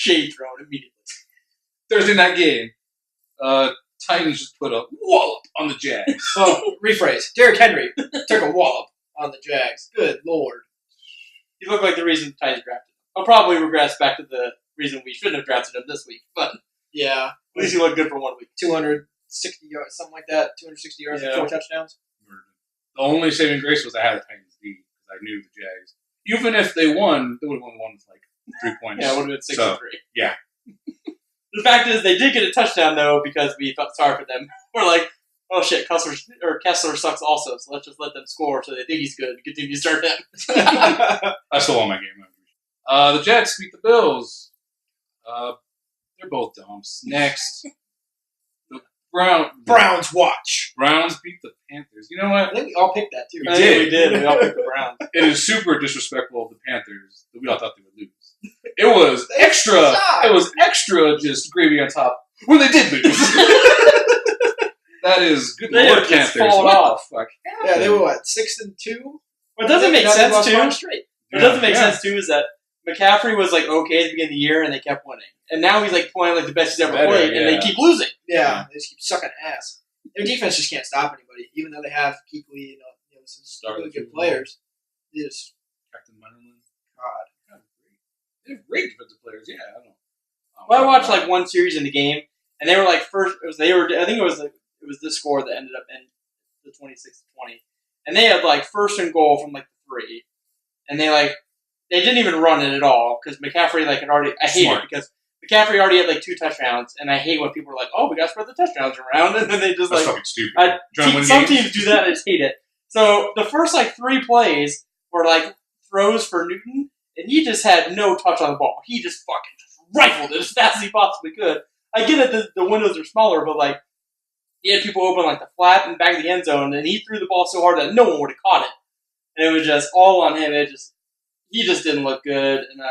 Shade thrown immediately. Thursday night game. Titans just put a wallop on the Jags. Oh, rephrase. Derrick Henry took a wallop on the Jags. Good Lord. He looked like the reason the Titans drafted him. I'll probably regress back to the reason we shouldn't have drafted him this week, but yeah, at least he looked good for 1 week. 260 yards, something like that. 260 yards and 4 touchdowns. The only saving grace was I had the Titans lead because I knew the Jags. Even if they won, they would have won with like 3 points. Yeah, it would have been 6-3. Yeah. The fact is, they did get a touchdown though because we felt sorry for them. We're like, oh shit, Kessler sucks also, so let's just let them score so they think he's good and continue to start him. I still won my game. The Jets beat the Bills. They're both dumps. Next, the Browns watch. Browns beat the Panthers. You know what? I think we all picked that too. I think we did. We all picked the Browns. It is super disrespectful of the Panthers that we all thought they would lose. It was extra. It was extra just gravy on top when they did lose. That is good They Lord, have just Panthers. fallen What off. the fuck? Yeah, they were what, 6-2? What doesn't make sense too? What doesn't make Yeah. sense too is that McCaffrey was like okay at the beginning of the year and they kept winning, and now he's like playing like the best he's ever played, and they keep losing. Yeah, they just keep sucking ass. Their defense just can't stop anybody, even though they have Kuechly and some really good players. They just Captain Munderland. God. They have great defensive players. Yeah, I don't know. Well, I watched like one series in the game, and they were like first. I think it was this score that ended up in the 26-20, and they had like first and goal from like the 3, and they didn't even run it at all because McCaffrey had already. I hate it because McCaffrey already had like 2 touchdowns, and I hate when people are like, "Oh, we got to spread the touchdowns around," and then they just That's like fucking stupid. some teams do that. I just hate it. So the first 3 plays were like throws for Newton, and he just had no touch on the ball. He just fucking rifled it as fast as he possibly could. I get it, the windows are smaller, but he had people open the flat and back of the end zone, and he threw the ball so hard that no one would have caught it. And it was just all on him. He just didn't look good, and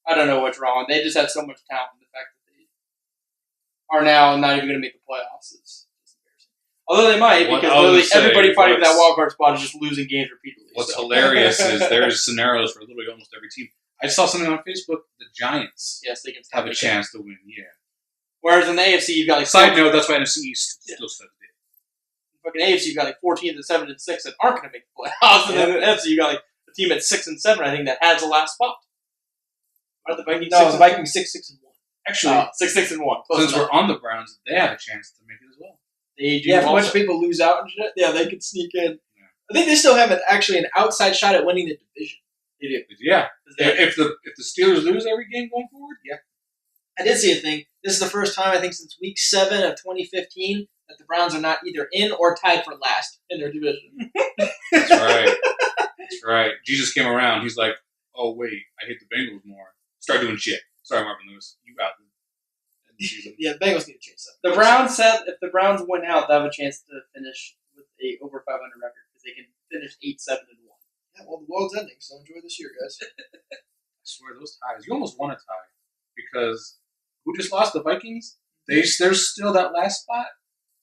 I don't know what's wrong. They just had so much talent. The fact that they are now not even going to make the playoffs is embarrassing. Although they might, because literally everybody fighting for that wild card spot is just losing games repeatedly. What's hilarious is there's scenarios for literally almost every team. I saw something on Facebook. The Giants they can have a chance to win. Yeah. Whereas in the AFC, you've got Side note, that's why NFC East still said it. Fucking AFC, you've got 14 and 7 and 6 that aren't going to make the playoffs, and then in the NFC, you got a team at 6 and 7, I think, that has the last spot. Are the Vikings? No, the Vikings 6-1. Actually, 6-1. Since we're on the Browns, they have a chance to make it as well. They do. Yeah, if a bunch of people lose out and shit, yeah, they could sneak in. Yeah. I think they still have an outside shot at winning the division. They do. Yeah. If the Steelers lose every game going forward, yeah. I did see a thing. This is the first time, I think, since week 7 of 2015 that the Browns are not either in or tied for last in their division. That's right. That's right. Jesus came around. He's like, oh, wait, I hate the Bengals more. Start doing shit. Sorry, Marvin Lewis. You out. Yeah, the Bengals need to change that. The Browns said if the Browns win out, they have a chance to finish with a over 500 record because they can finish 8-7-1. Yeah, well, the world's ending, so enjoy this year, guys. I swear, those ties. You almost won a tie because who just lost? The Vikings? There's still that last spot.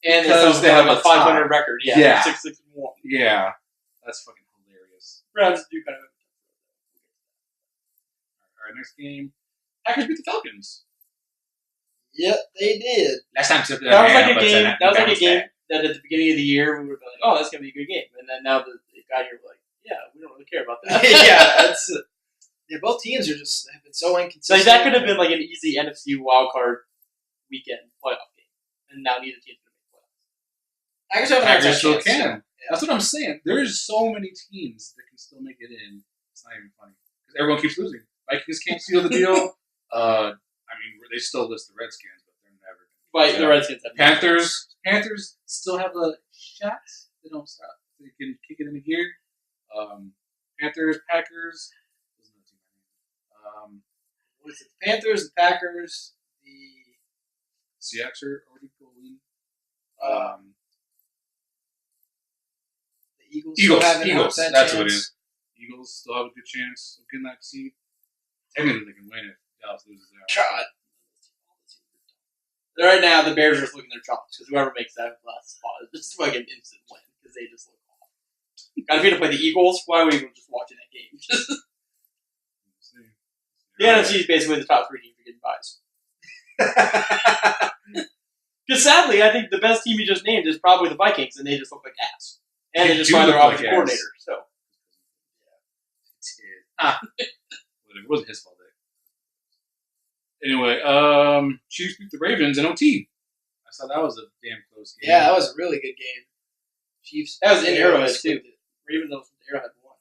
And they have a 500 record. Yeah. 6-1. Yeah. That's fucking hilarious. Browns do kind of. All right, next game. Packers beat the Falcons. Yep, they did. Last time that was like a game. That was like a game that at the beginning of the year we were like, "Oh, that's gonna be a good game," and then now that it got here, we're like, "Yeah, we don't really care about that." Both teams have been so inconsistent. Like that could have been like an easy NFC wildcard weekend playoff game, and now neither team's gonna make playoffs. Packers still can. Yeah. That's what I'm saying. There's so many teams that can still make it in. It's not even funny because everyone keeps losing. Vikings can't seal the deal. I mean, they still list the Redskins, but they're never going to. The Redskins have Panthers still have a shot. They don't stop. They can kick it into gear. Panthers, Packers. What is it? The Panthers, the Packers, the Seahawks are already going. The Eagles. Eagles. That's what it is. Eagles still have a good chance of getting that seed. Technically, they can win if Dallas loses out. God. Right now, the Bears are just looking their chops because whoever makes that last spot is just like an instant win because they just look awful. God, if you had to play the Eagles, why would you just watching that game? The NFC is basically the top 3 teams are getting buys. Because sadly, I think the best team you just named is probably the Vikings, and they just look like ass. And they just fired their offensive coordinator. So, it wasn't his fault. Anyway, Chiefs beat the Ravens in OT. I saw that was a damn close game. Yeah, that was a really good game. Chiefs. That was in Arrowhead too. Ravens also Arrowhead won.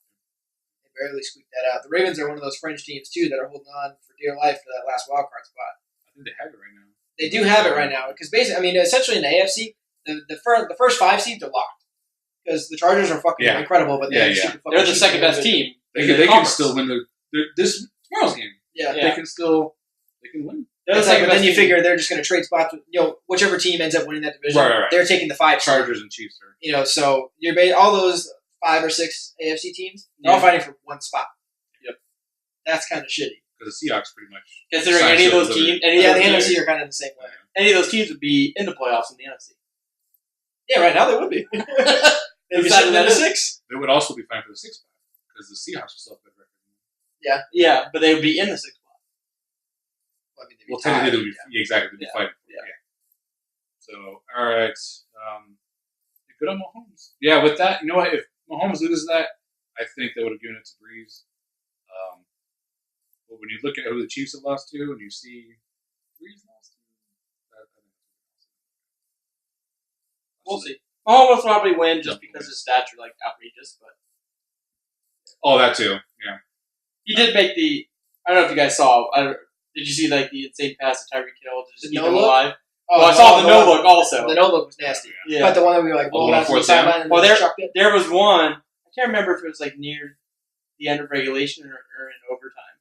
They barely squeaked that out. The Ravens are one of those French teams too that are holding on for dear life for that last wildcard spot. I think they have it right now. They do have it right now because basically, I mean, essentially in the AFC, the first 5 seeds are locked because the Chargers are fucking incredible, but they're the second best team. They can still win this tomorrow's game. Yeah, they can win. It's like, but then you figure they're just going to trade spots with, whichever team ends up winning that division. Right. They're taking the 5 Chargers and Chiefs. So you're all those 5 or 6 AFC teams, they're all fighting for one spot. Yep. That's kind of shitty. Because the Seahawks pretty much. Considering any of those teams, the NFC are kind of the same way. Any of those teams would be in the playoffs in the NFC. Yeah, right now they would be. They'd be sitting at a 6. They would also be fighting for the 6th spot because the Seahawks are still a good record. Yeah, but they would be in the 6th spot. Well, technically, they would be exactly they'd be fighting. Yeah. So, all right, good on Mahomes. Yeah, with that, you know what? If Mahomes loses that, I think they would have given it to Breeze. But when you look at who the Chiefs have lost to, and you see Breeze lost to, we'll see. Mahomes will probably win just because his stats are outrageous. But that too. Yeah, he did make the. I don't know if you guys saw. Did you see the insane pass to Tyreek Hill to just keep him alive? Oh, I saw the no look also. The no look was nasty. Yeah. But the one that we were rolled out to the sideline and there was one. I can't remember if it was near the end of regulation or in overtime.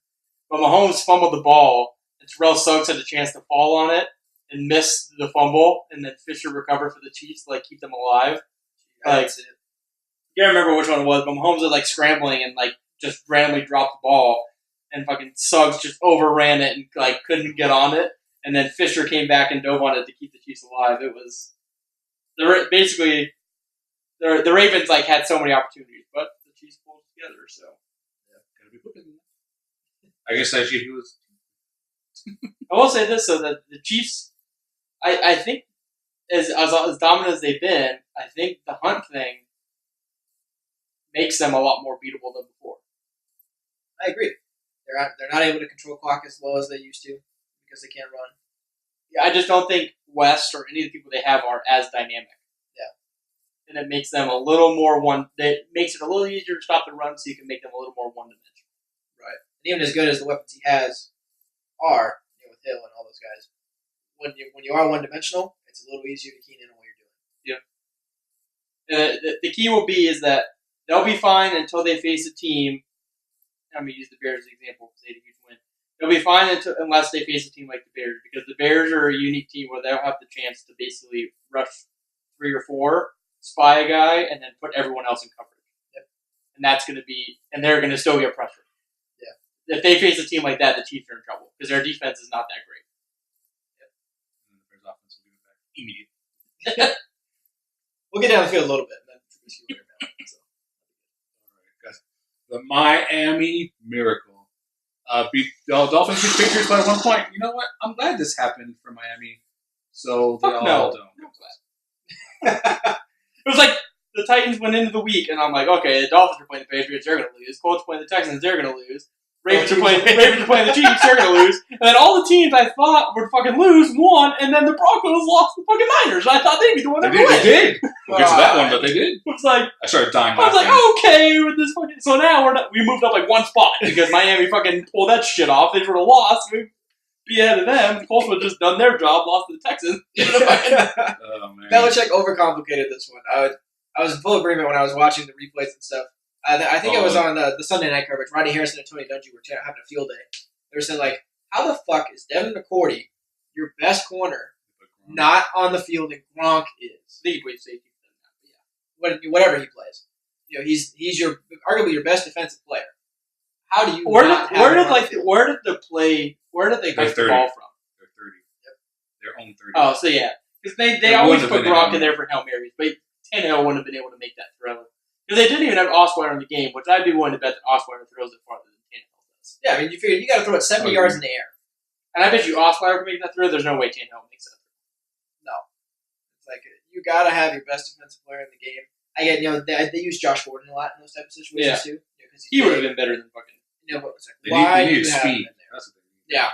But Mahomes fumbled the ball, and Terrell Suggs had a chance to fall on it and missed the fumble, and then Fisher recovered for the Chiefs to keep them alive. I can't remember which one it was, but Mahomes was scrambling and just randomly dropped the ball. And fucking Suggs just overran it and couldn't get on it. And then Fisher came back and dove on it to keep the Chiefs alive. It was basically the Ravens had so many opportunities, but the Chiefs pulled it together. So gotta be whipping. I guess actually he was. I will say this: so that the Chiefs, I think, as dominant as they've been, I think the Hunt thing makes them a lot more beatable than before. I agree. They're not able to control clock as well as they used to because they can't run. Yeah, I just don't think West or any of the people they have are as dynamic. Yeah, and it makes them a little more It makes it a little easier to stop the run, so you can make them a little more one-dimensional. Right. And even as good as the weapons he has are, with Hill and all those guys, when you are one-dimensional, it's a little easier to keen in on what you're Yeah. doing. The key will be is that they'll be fine until they face a team. I'm going to use the Bears as an example because they had a huge win. They'll be fine unless they face a team like the Bears because the Bears are a unique team where they'll have the chance to basically rush 3 or 4, spy a guy, and then put everyone else in coverage. Yep. And that's going to be, and they're going to still get pressure. Yeah. If they face a team like that, the Chiefs are in trouble because their defense is not that great. Yep. And the Bears offense will give it back immediately. We'll get down the field a little bit, and then Trubisky will get down. So. All right, guys. The Miami Miracle beat the Dolphins beat Patriots by 1 point. You know what? I'm glad this happened for Miami. So they all don't. It was like the Titans went into the week, and I'm like, okay, the Dolphins are playing the Patriots, they're going to lose. Colts playing the Texans, they're going to lose. Ravens are playing the Chiefs, they're going to lose. And then all the teams I thought would fucking lose won, and then the Broncos lost the fucking Niners. I thought they'd be the one that would win. They did. We'll get to that one, but they did. It was like, I started dying I was laughing. like, okay, with this fucking. So now we moved up 1 spot because Miami fucking pulled that shit off. They would have lost. We'd be ahead of them. The Colts would have just done their job, lost to the Texans. Oh, man. Belichick overcomplicated this one. I was in full agreement when I was watching the replays and stuff. I think it was on the Sunday night coverage. Rodney Harrison and Tony Dungy were having a field day. They were saying, how the fuck is Devin McCourty, your best corner, not on the field and Gronk is? I think he plays safety for them now. Yeah. Whatever he plays. He's arguably your best defensive player. How do you where did they get the ball from? They're 30. Yep. Their own 30. Oh, so yeah. Because they always put Gronk in there for Hail Marys, but Tannehill wouldn't have been able to make that throw. Because they didn't even have Osweiler in the game, which I'd be willing to bet that Osweiler throws it farther than Tannehill does. yards. Yeah, I mean, you figure you got to throw it 70 yards in the air. And I bet you Osweiler can make that throw. There's no way Tannehill makes that throw. No. It's like, you got to have your best defensive player in the game. Again, they use Josh Gordon a lot in those type of situations, too. He would have been better than fucking... But it's like, why they do need you have speed. him in there? That's what they need. Yeah.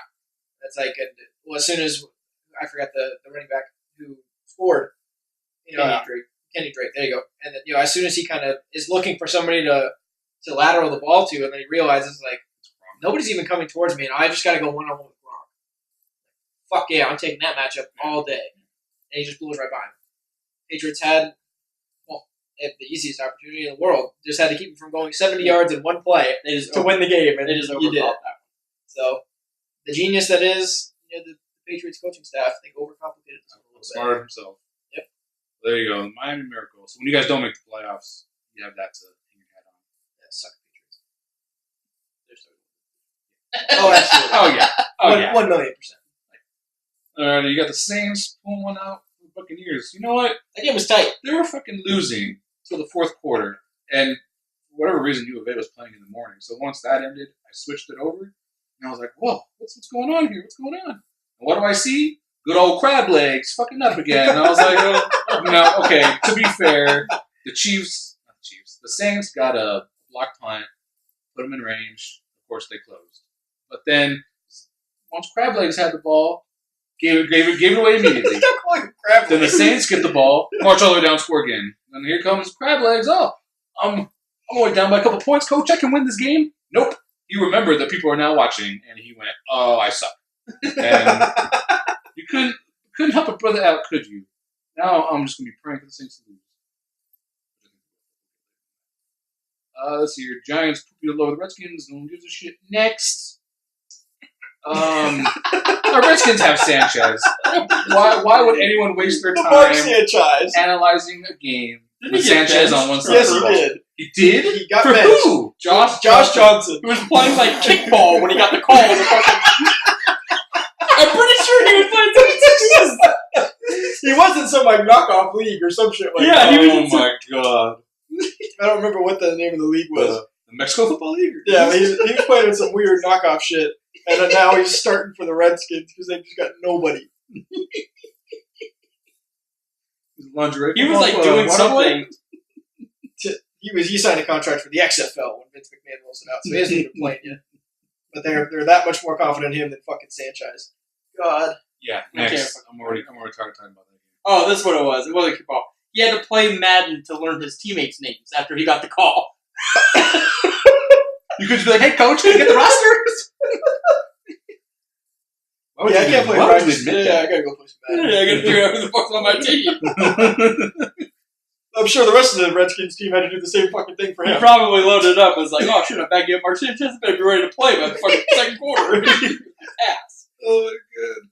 That's like, as soon as, I forgot the running back who scored, Kenny Drake, there you go. And then, as soon as he kind of is looking for somebody to lateral the ball to, and then he realizes, like, nobody's even coming towards me, and I just got to go one-on-one with Gronk. Fuck yeah, I'm taking that matchup all day. And he just blew us right by him. Patriots had, the easiest opportunity in the world. Just had to keep him from going 70 yards in one play to win the game, and they just you did overthought it. that. So, the genius that is the Patriots coaching staff, I think, overcomplicated this one a little bit. Smart himself. Yep. There you go. Miami Miracle. So when you guys don't make the playoffs, you have that to hang your hat on. Yeah, suck Patriots. They're so Oh, absolutely. Oh yeah. 1,000,000%. You got the Saints pulling one out for the Buccaneers. You know what? That game was tight. They were fucking losing till the fourth quarter, and for whatever reason, U of A was playing in the morning. So once that ended, I switched it over, and I was like, "Whoa, what's going on here? What's going on?" And what do I see? Good old crab legs fucking up again. And I was like, "No, okay." To be fair, the Saints got a block punt, put them in range. Of course, they closed. But then once crab legs had the ball, gave it away immediately. Then the Saints get the ball, march all the way down, score again. And here comes crab legs. Oh, I'm only down by a couple points, coach. I can win this game. Nope. He remembered that people are now watching, and he went, "Oh, I suck." And you couldn't help a brother out, could you? Now I'm just gonna be praying for the Saints to lose. Let's see here. Giants poopy all over the Redskins. No one gives a shit. Next. Our Redskins have Sanchez. Why would anyone waste their time analyzing a game with Sanchez on one side? Yes, he did. He did? He got For benched. who? Josh Johnson. Who was playing like kickball when he got the call. I'm pretty sure he was playing He was in some knockoff league or some shit like that. He was Oh my god. I don't remember what the name of the league was. The Mexico Football League? Yeah, he was playing in some weird knockoff shit. And then now he's starting for the Redskins because they just got nobody. Lingerie. He was like doing something. He signed a contract for the XFL when Vince McMahon rolls it out, so he hasn't even played yet. But they're that much more confident in him than fucking Sanchez. God. Yeah, next. I'm already tired of talking about that game. Oh, that's what it was. It wasn't kickball. He had to play Madden to learn his teammates' names after he got the call. You could just be like, "Hey, coach, can you get the roster?" I can't play practice. Yeah, I gotta go play some Madden. Yeah, I gotta figure out who the fuck's on my team. I'm sure the rest of the Redskins team had to do the same fucking thing for He him. probably loaded it up and was like, "Oh shit, I'm back in Mark Sanchez. Better be ready to play by the fucking second quarter." Ass. Oh my god.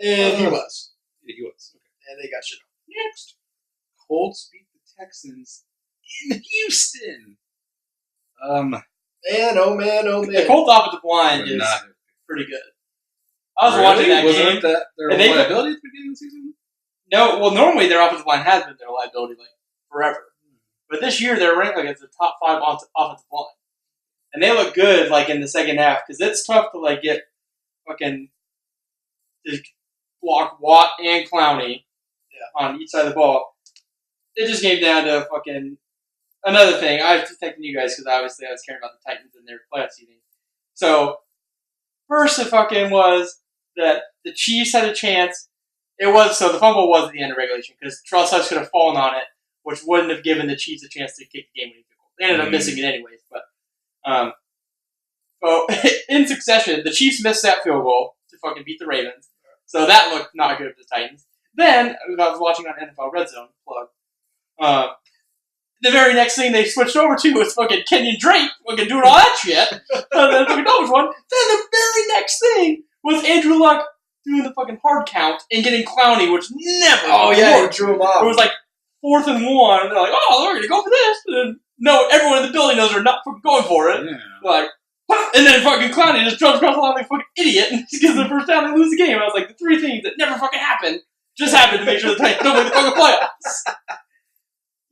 And he was. Yeah, he was. Okay. And they got shit on. Next. Colts beat the Texans in Houston. Man, oh man, oh man. The Colts offensive line is pretty good. I was watching that game. Wasn't that their liability at the beginning of the season? No, well, normally their offensive line has been their liability like forever, but this year they're ranked like as the top 5 offensive line, and they look good like in the second half because it's tough to like get fucking to block Watt and Clowney on each side of the ball. It just came down to fucking another thing. I was protecting you guys because obviously I was caring about the Titans and their playoff seeding. So first it fucking was that the Chiefs had a chance. It was so the fumble was at the end of regulation because Charles Hutch could have fallen on it, which wouldn't have given the Chiefs a chance to kick the game-winning field goal. They ended up missing it anyways. But so in succession, the Chiefs missed that field goal to fucking beat the Ravens. So that looked not good for the Titans. Then I was watching on NFL Red Zone plug. The very next thing they switched over to was fucking Kenyon Drake fucking doing all that shit. And then fucking Dolphins won. Then the very next thing was Andrew Luck doing the fucking hard count and getting Clowney, which never worked. He drew him off. It was like 4th and 1, and they're like, "Oh, they're gonna go for this." And then, no, everyone in the building knows they're not fucking going for it. Yeah. Like, and then fucking Clowney just jumps across the line like a fucking idiot and just gets the first down and lose the game. I was like, the 3 things that never fucking happened just happened to make sure the Titans don't win the fucking playoffs.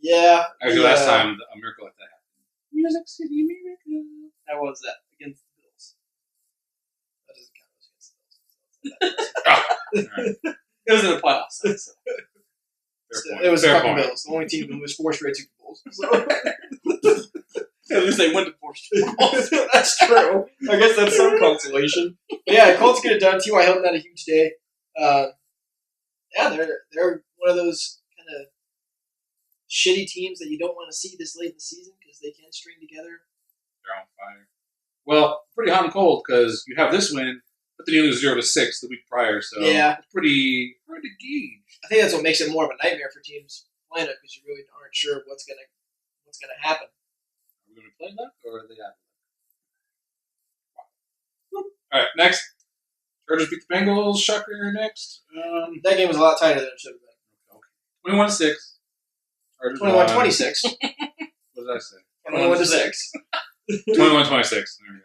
Yeah. Actually, last time a miracle like that happened. Music City Miracle. That was that against the Bills. It was in the playoffs. So. It was the fucking point. Bills, the only team that was 4 straight Super Bowls. So. At least they went to 4 Super Bowls. That's true. I guess that's some consolation. But yeah, Colts get it done. T.Y. Hilton had a huge day. They're one of those kind of shitty teams that you don't want to see this late in the season because they can string together. They're on fire. Well, pretty hot and cold because you have this win, but then you lose 0-6 the week prior, so it's pretty hard to gauge. I think that's what makes it more of a nightmare for teams playing it because you really aren't sure what's gonna happen. Are we going to play luck or are they out? All right, next. Chargers beat the Bengals. Shocker next. That game was a lot tighter than it should have been. 21-6. 21-26. What did I say? 21-6. 21-26. There we go.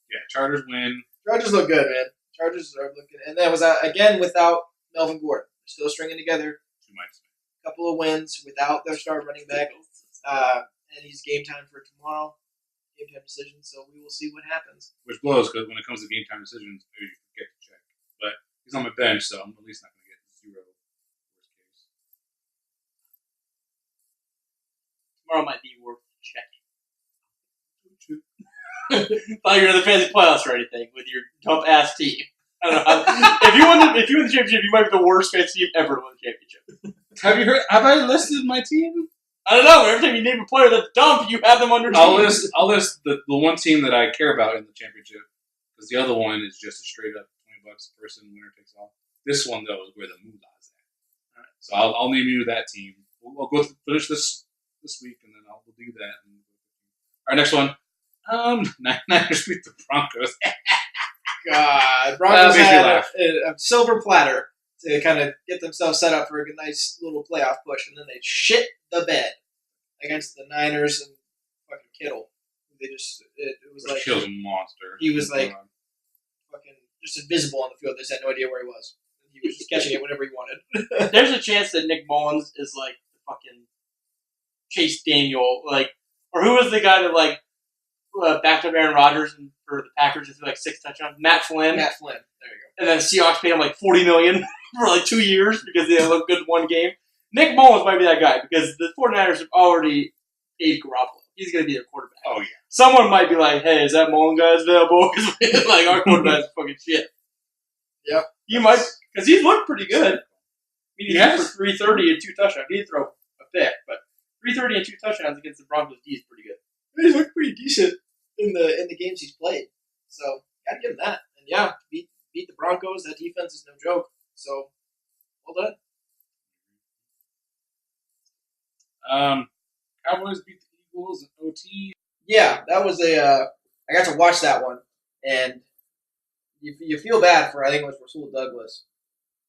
Yeah, Chargers win. Chargers look good, man. Chargers are looking, and that was again without Melvin Gordon. They're still stringing together a couple of wins without their star running back, and he's game time for tomorrow. Game time decision, so we will see what happens. Which blows because when it comes to game time decisions, maybe you forget to check. But he's on my bench, so I'm at least not going to get 0 worst case. Tomorrow might be worth checking. Thought you were in the fantasy playoffs or anything with your dump ass team. I don't know. If you win the championship, you might be the worst fantasy team ever to win the championship. Have you heard? Have I listed my team? I don't know. Every time you name a player that's dump, you have them under. I'll list the one team that I care about in the championship because the other one is just a straight up $20 a person, winner takes all. This one though is where the moolah is at. All right, so I'll name you that team. We'll go finish this week and then we'll do that. All right, next one. Niners beat the Broncos. God, Broncos had a silver platter to kind of get themselves set up for a nice little playoff push, and then they shit the bed against the Niners and fucking Kittle. They just it was like Kittle's a monster. He was like fucking just invisible on the field. They just had no idea where he was. He was just catching it whenever he wanted. There's a chance that Nick Mullins is like the fucking Chase Daniel, like, or who was the guy that like backed up Aaron Rodgers and for the Packers and threw like 6 touchdowns? Matt Flynn. There you go. And then Seahawks paid him like $40 million for like 2 years because they looked good in one game. Nick Mullins might be that guy because the 49ers have already paid Garoppolo. He's going to be their quarterback. Oh, yeah. Someone might be like, hey, is that Mullins guy available? Like, our quarterback's fucking shit. Yep. He might, because he's looked pretty good. I mean, he threw for 330 and 2 touchdowns. He didn't throw a pick, but 330 and 2 touchdowns against the Broncos D is pretty good. He's looked pretty decent in the games he's played. So, gotta give him that. And yeah, beat the Broncos. That defense is no joke. So, well done. Cowboys beat the Eagles in OT. Yeah, that was I got to watch that one, and you feel bad for, I think it was Rasul Douglas,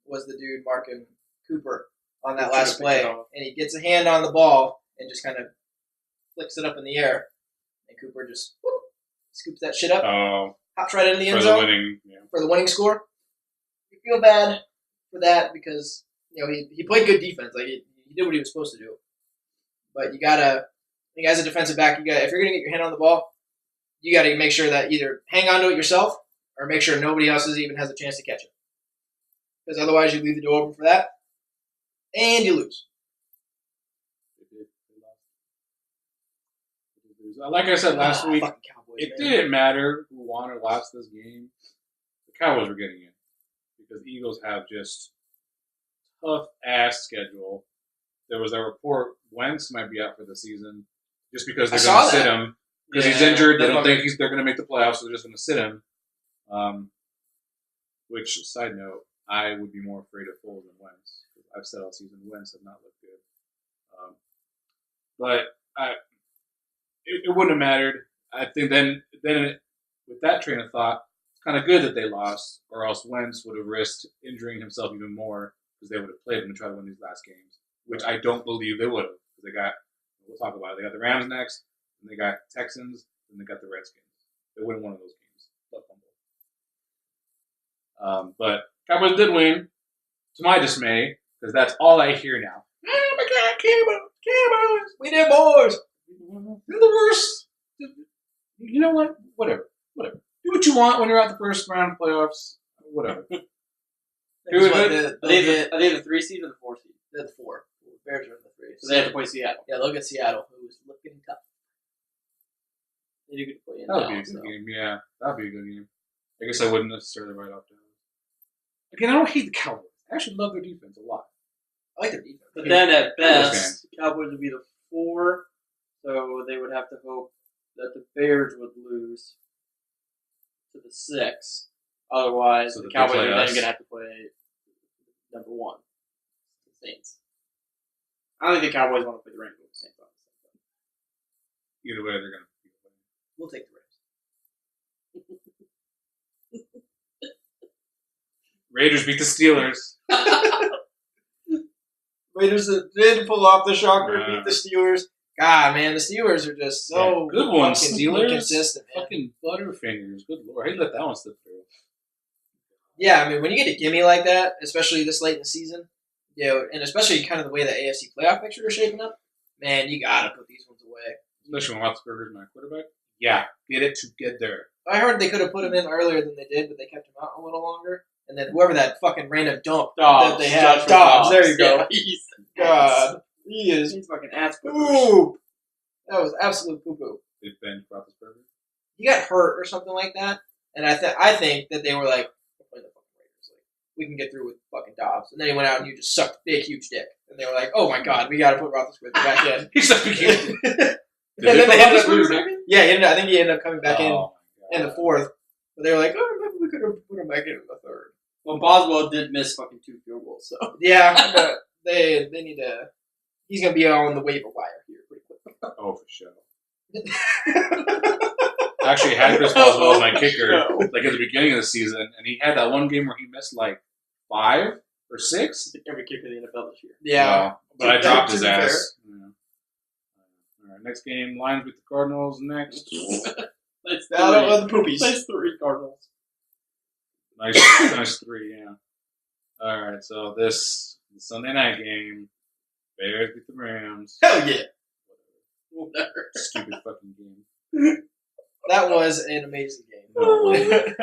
was the dude marking Cooper on that last play, and he gets a hand on the ball and just kind of flicks it up in the air, and Cooper just scoops that shit up, hops right into the end zone for the winning score. You feel bad for that because he played good defense, like he did what he was supposed to do, but you gotta. I think as a defensive back, if you're gonna get your hand on the ball, you got to make sure that either hang on to it yourself or make sure nobody else even has a chance to catch it. Because otherwise, you leave the door open for that, and you lose. Like I said last week, Cowboys, it didn't matter who won or lost this game. The Cowboys were getting in because the Eagles have just tough ass schedule. There was a report Wentz might be out for the season just because they're going to sit him because he's injured. They don't think they're going to make the playoffs, so they're just going to sit him. Which, side note, I would be more afraid of Foles than Wentz. I've said all season Wentz have not looked good. But it wouldn't have mattered. I think then with that train of thought, it's kind of good that they lost, or else Wentz would have risked injuring himself even more because they would have played him to try to win these last games, which I don't believe they would have. They got, we'll talk about it. They got the Rams next, and they got Texans, and they got the Redskins. They win one of those games. But Cowboys did win, to my dismay, because that's all I hear now. Oh my God, Cowboys, we did, boys. They're the worst. You know what? Whatever. Do what you want when you're out the first round of playoffs. whatever. Who would are they the 3 seed or the 4 seed? They're the 4. Bears are in the 3. So they have to play Seattle. Yeah, look at Seattle, who's looking tough. They do get to play in That would now, be a good game. Yeah, that would be a good game. I guess I wouldn't necessarily write off Dallas. Again, I don't hate the Cowboys. I actually love their defense a lot. I like their defense. But then at best, the Cowboys would be the 4, so they would have to hope that the Bears would lose to the 6. Otherwise, So the that Cowboys they are play then us. going to have to play number 1, the Saints. I don't think the Cowboys want to play the Rams at the same time. Either way, they're going to be playing. We'll take the Raiders beat the Steelers. Rams. Raiders did pull off the shocker, beat the Steelers. God, man, the Steelers are just so good one, fucking Steelers. inconsistent, man. Fucking Butterfingers. Good lord. How you let that one slip through? Yeah, I mean, when you get a gimme like that, especially this late in the season, and especially kind of the way the AFC playoff picture is shaping up, man, you gotta put these ones away. Especially when Roethlisberger's my quarterback. Yeah, get it together. I heard they could have put him in earlier than they did, but they kept him out a little longer. And then whoever that fucking random dump that they had, Dobbs, there you go. Yeah, God, he's fucking ass. poop. That was absolute poo-poo. They benched Roethlisberger. He got hurt or something like that, and I think that they were like, we're playing the fucking Raiders. Like, we can get through with fucking Dobbs. And then he went out and you just sucked a big, huge dick. And they were like, oh my god, we got to put Roethlisberger back in. He sucked a huge dick. And then they ended up losing. back in? Yeah, I think he ended up coming back Oh, in the 4th. But they were like, oh, maybe we could have put him back in the 3rd. Well, Boswell did miss fucking 2 field goals, so. Yeah, but they need to. He's gonna be on the waiver wire here pretty quick. Oh, for sure. I actually had Chris Boswell as my kicker, like at the beginning of the season, and he had that one game where he missed like 5 or 6. Every kicker in the NFL this year. Yeah, but I dropped his to be fair. ass. Yeah. All right, next game, Lions beat the Cardinals. Next, Battle of the Poopies. Nice 3 Cardinals. nice 3, yeah. All right, so this Sunday night game, Bears beat the Rams. Hell yeah! Stupid fucking game. That was an amazing game. No, shit.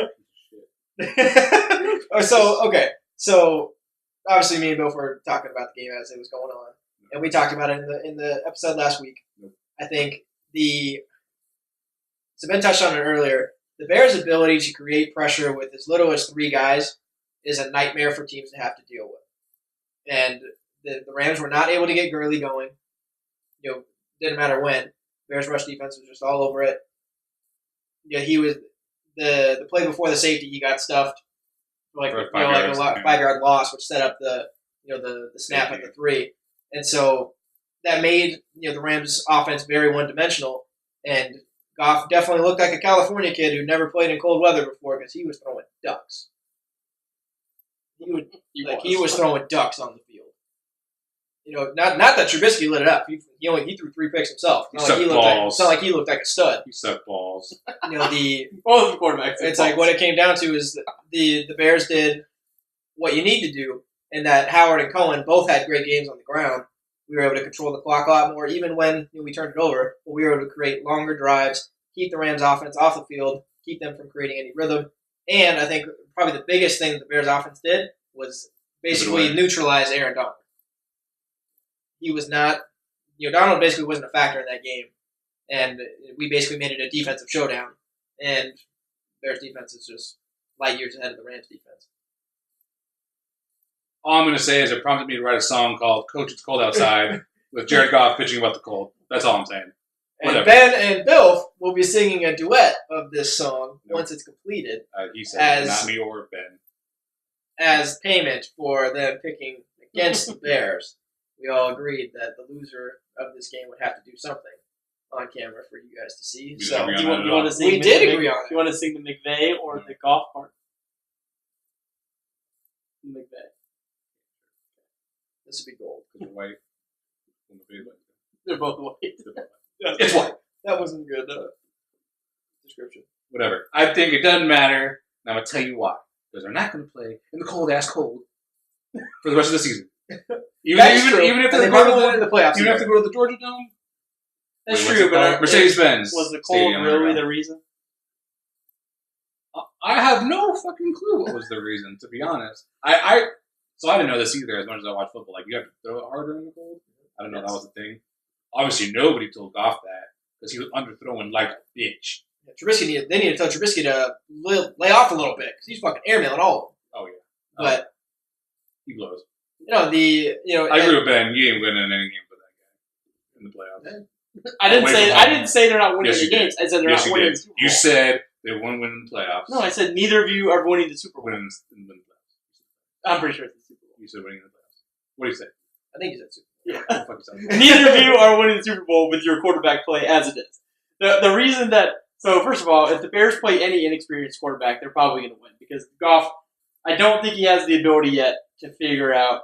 So obviously me and Bill were talking about the game as it was going on, and we talked about it in the episode last week. I think so Ben touched on it earlier. The Bears' ability to create pressure with as little as 3 guys is a nightmare for teams to have to deal with. And the Rams were not able to get Gurley going. Didn't matter when. Bears' rush defense was just all over it. He was the play before the safety. He got stuffed for a 5-yard loss, which set up the snap at the 3, and so that made the Rams' offense very one-dimensional. And Goff definitely looked like a California kid who never played in cold weather before because he was throwing ducks. He was throwing ducks on the field. Not that Trubisky lit it up. He threw 3 picks himself. It's not like he looked like a stud. He sucked balls. Both the quarterbacks. It's like what it came down to is the Bears did what you need to do, and that Howard and Cohen both had great games on the ground. We were able to control the clock a lot more, even when we turned it over. But we were able to create longer drives, keep the Rams' offense off the field, keep them from creating any rhythm. And I think probably the biggest thing that the Bears' offense did was basically neutralize Aaron Donald. He was not, Donald basically wasn't a factor in that game. And we basically made it a defensive showdown. And Bears' defense is just light years ahead of the Rams' defense. All I'm going to say is it prompted me to write a song called Coach, It's Cold Outside with Jared Goff pitching about the cold. That's all I'm saying. And Ben and Bill will be singing a duet of this song once it's completed. He said, not me or Ben. As payment for them picking against the Bears. We all agreed that the loser of this game would have to do something on camera for you guys to see. So you want to sing? We did agree on it. You want to sing the McVay or the golf part? McVay. This would be gold. Because they're white. They're both white. It's white. That wasn't a good description. Whatever. I think it doesn't matter. And I'm going to tell you why. Because they're not going to play in the cold-ass cold for the rest of the season. Even if they go to the playoffs. Even if they go to the Georgia Dome. That's true, but Mercedes-Benz was the cold really the reason? I have no fucking clue what was the reason, to be honest. So I didn't know this either as much as I watch football. Like, you have to throw it harder in the cold? I didn't know that was a thing. Obviously, nobody told Goff that because he was underthrowing like a bitch. Yeah, they need to tell Trubisky to lay off a little bit because he's fucking airmailing all of them. Oh, yeah. But he blows. I agree with Ben. You ain't winning any game for that guy in the playoffs. I didn't say they're not winning the games. I said they're not winning the Super Bowl. You said they won't win in the playoffs. No, I said neither of you are winning the Super Bowl. Winning in the playoffs. I'm pretty sure it's the Super Bowl. You said winning in the playoffs. What do you say? I think you said Super Bowl. Yeah. Neither of you are winning the Super Bowl with your quarterback play as it is. The reason that first of all, if the Bears play any inexperienced quarterback, they're probably going to win because Goff. I don't think he has the ability yet to figure out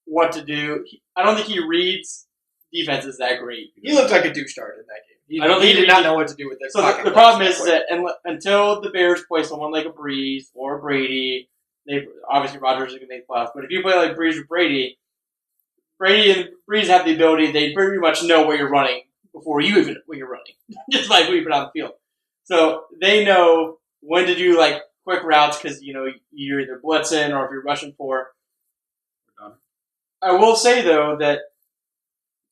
what to do. I don't think he reads defenses that great. He looked like a douche start in that game. He did not know what to do with this. So the problem is that until the Bears play someone like a Breeze or a Brady, obviously Rodgers is going to make playoffs. But if you play like Breeze or Brady and Breeze have the ability, they pretty much know where you're running before you even when you're running, just like when you put on the field. So they know when to do like quick routes because you're either blitzing or if you're rushing for. I will say though that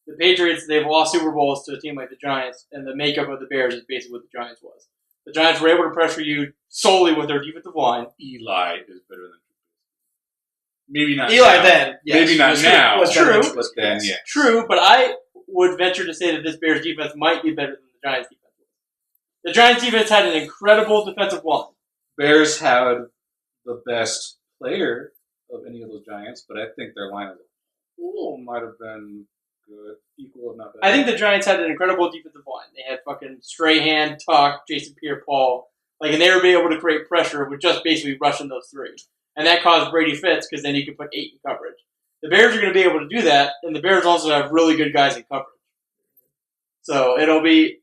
the Patriots, they've lost Super Bowls to a team like the Giants, and the makeup of the Bears is basically what the Giants was. The Giants were able to pressure you solely with their defensive line. Eli is better than maybe not Eli now. Then. Yes. Maybe not now. True. But then, yeah. True, but I would venture to say that this Bears defense might be better than the Giants defense. The Giants defense had an incredible defensive line. Bears had the best player of any of those Giants, but I think their line as a whole might have been good, equal if not better. I think the Giants had an incredible defensive line. They had fucking Strahan, Tuck, Jason Pierre-Paul, and they were able to create pressure with just basically rushing those three. And that caused Brady fits because then you can put 8 in coverage. The Bears are going to be able to do that, and the Bears also have really good guys in coverage. So it'll be,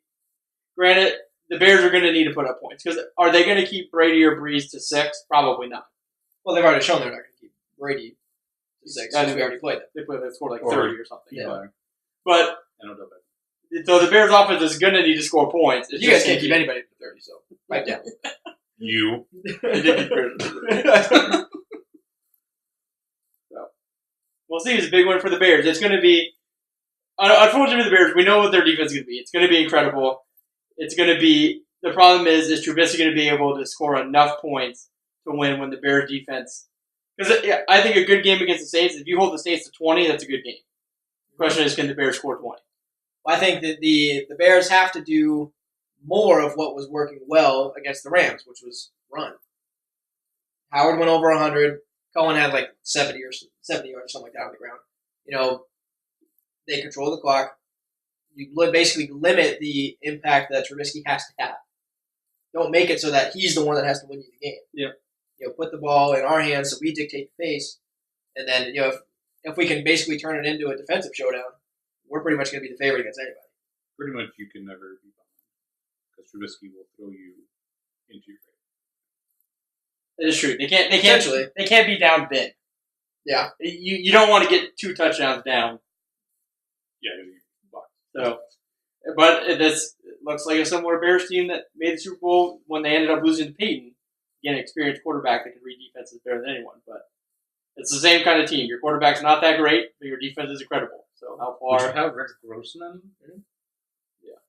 granted, the Bears are going to need to put up points. Because are they going to keep Brady or Breeze to 6? Probably not. Well, they've already shown they're not going to keep Brady to 6 because we already played them. They scored like 30 or something. Yeah. But so the Bears' offense is going to need to score points. You guys can't keep anybody to 30, so pipe down. You. So, we'll see. It's a big one for the Bears. It's going to be, unfortunately for the Bears, we know what their defense is going to be. It's going to be incredible. It's going to be, the problem is Trubisky going to be able to score enough points to win when the Bears defense, because I think a good game against the Saints, if you hold the Saints to 20, that's a good game. The question is, can the Bears score 20? Well, I think that the Bears have to do more of what was working well against the Rams, which was run. Howard went over 100. Cohen had like 70 or something like that on the ground. They control the clock. You basically limit the impact that Trubisky has to have. Don't make it so that he's the one that has to win you the game. Yeah. Put the ball in our hands so we dictate the pace, and then if we can basically turn it into a defensive showdown, we're pretty much going to be the favorite against anybody. Pretty much, you can never be behind because Trubisky will throw you into your grave. It is true. They can't be down big. Yeah. You don't want to get 2 touchdowns down. Yeah. So, but this looks like a similar Bears team that made the Super Bowl when they ended up losing to Peyton. Again, an experienced quarterback that can read defenses better than anyone. But it's the same kind of team. Your quarterback's not that great, but your defense is incredible. So how far? Would you have Rex Grossman? Mm-hmm. Yeah.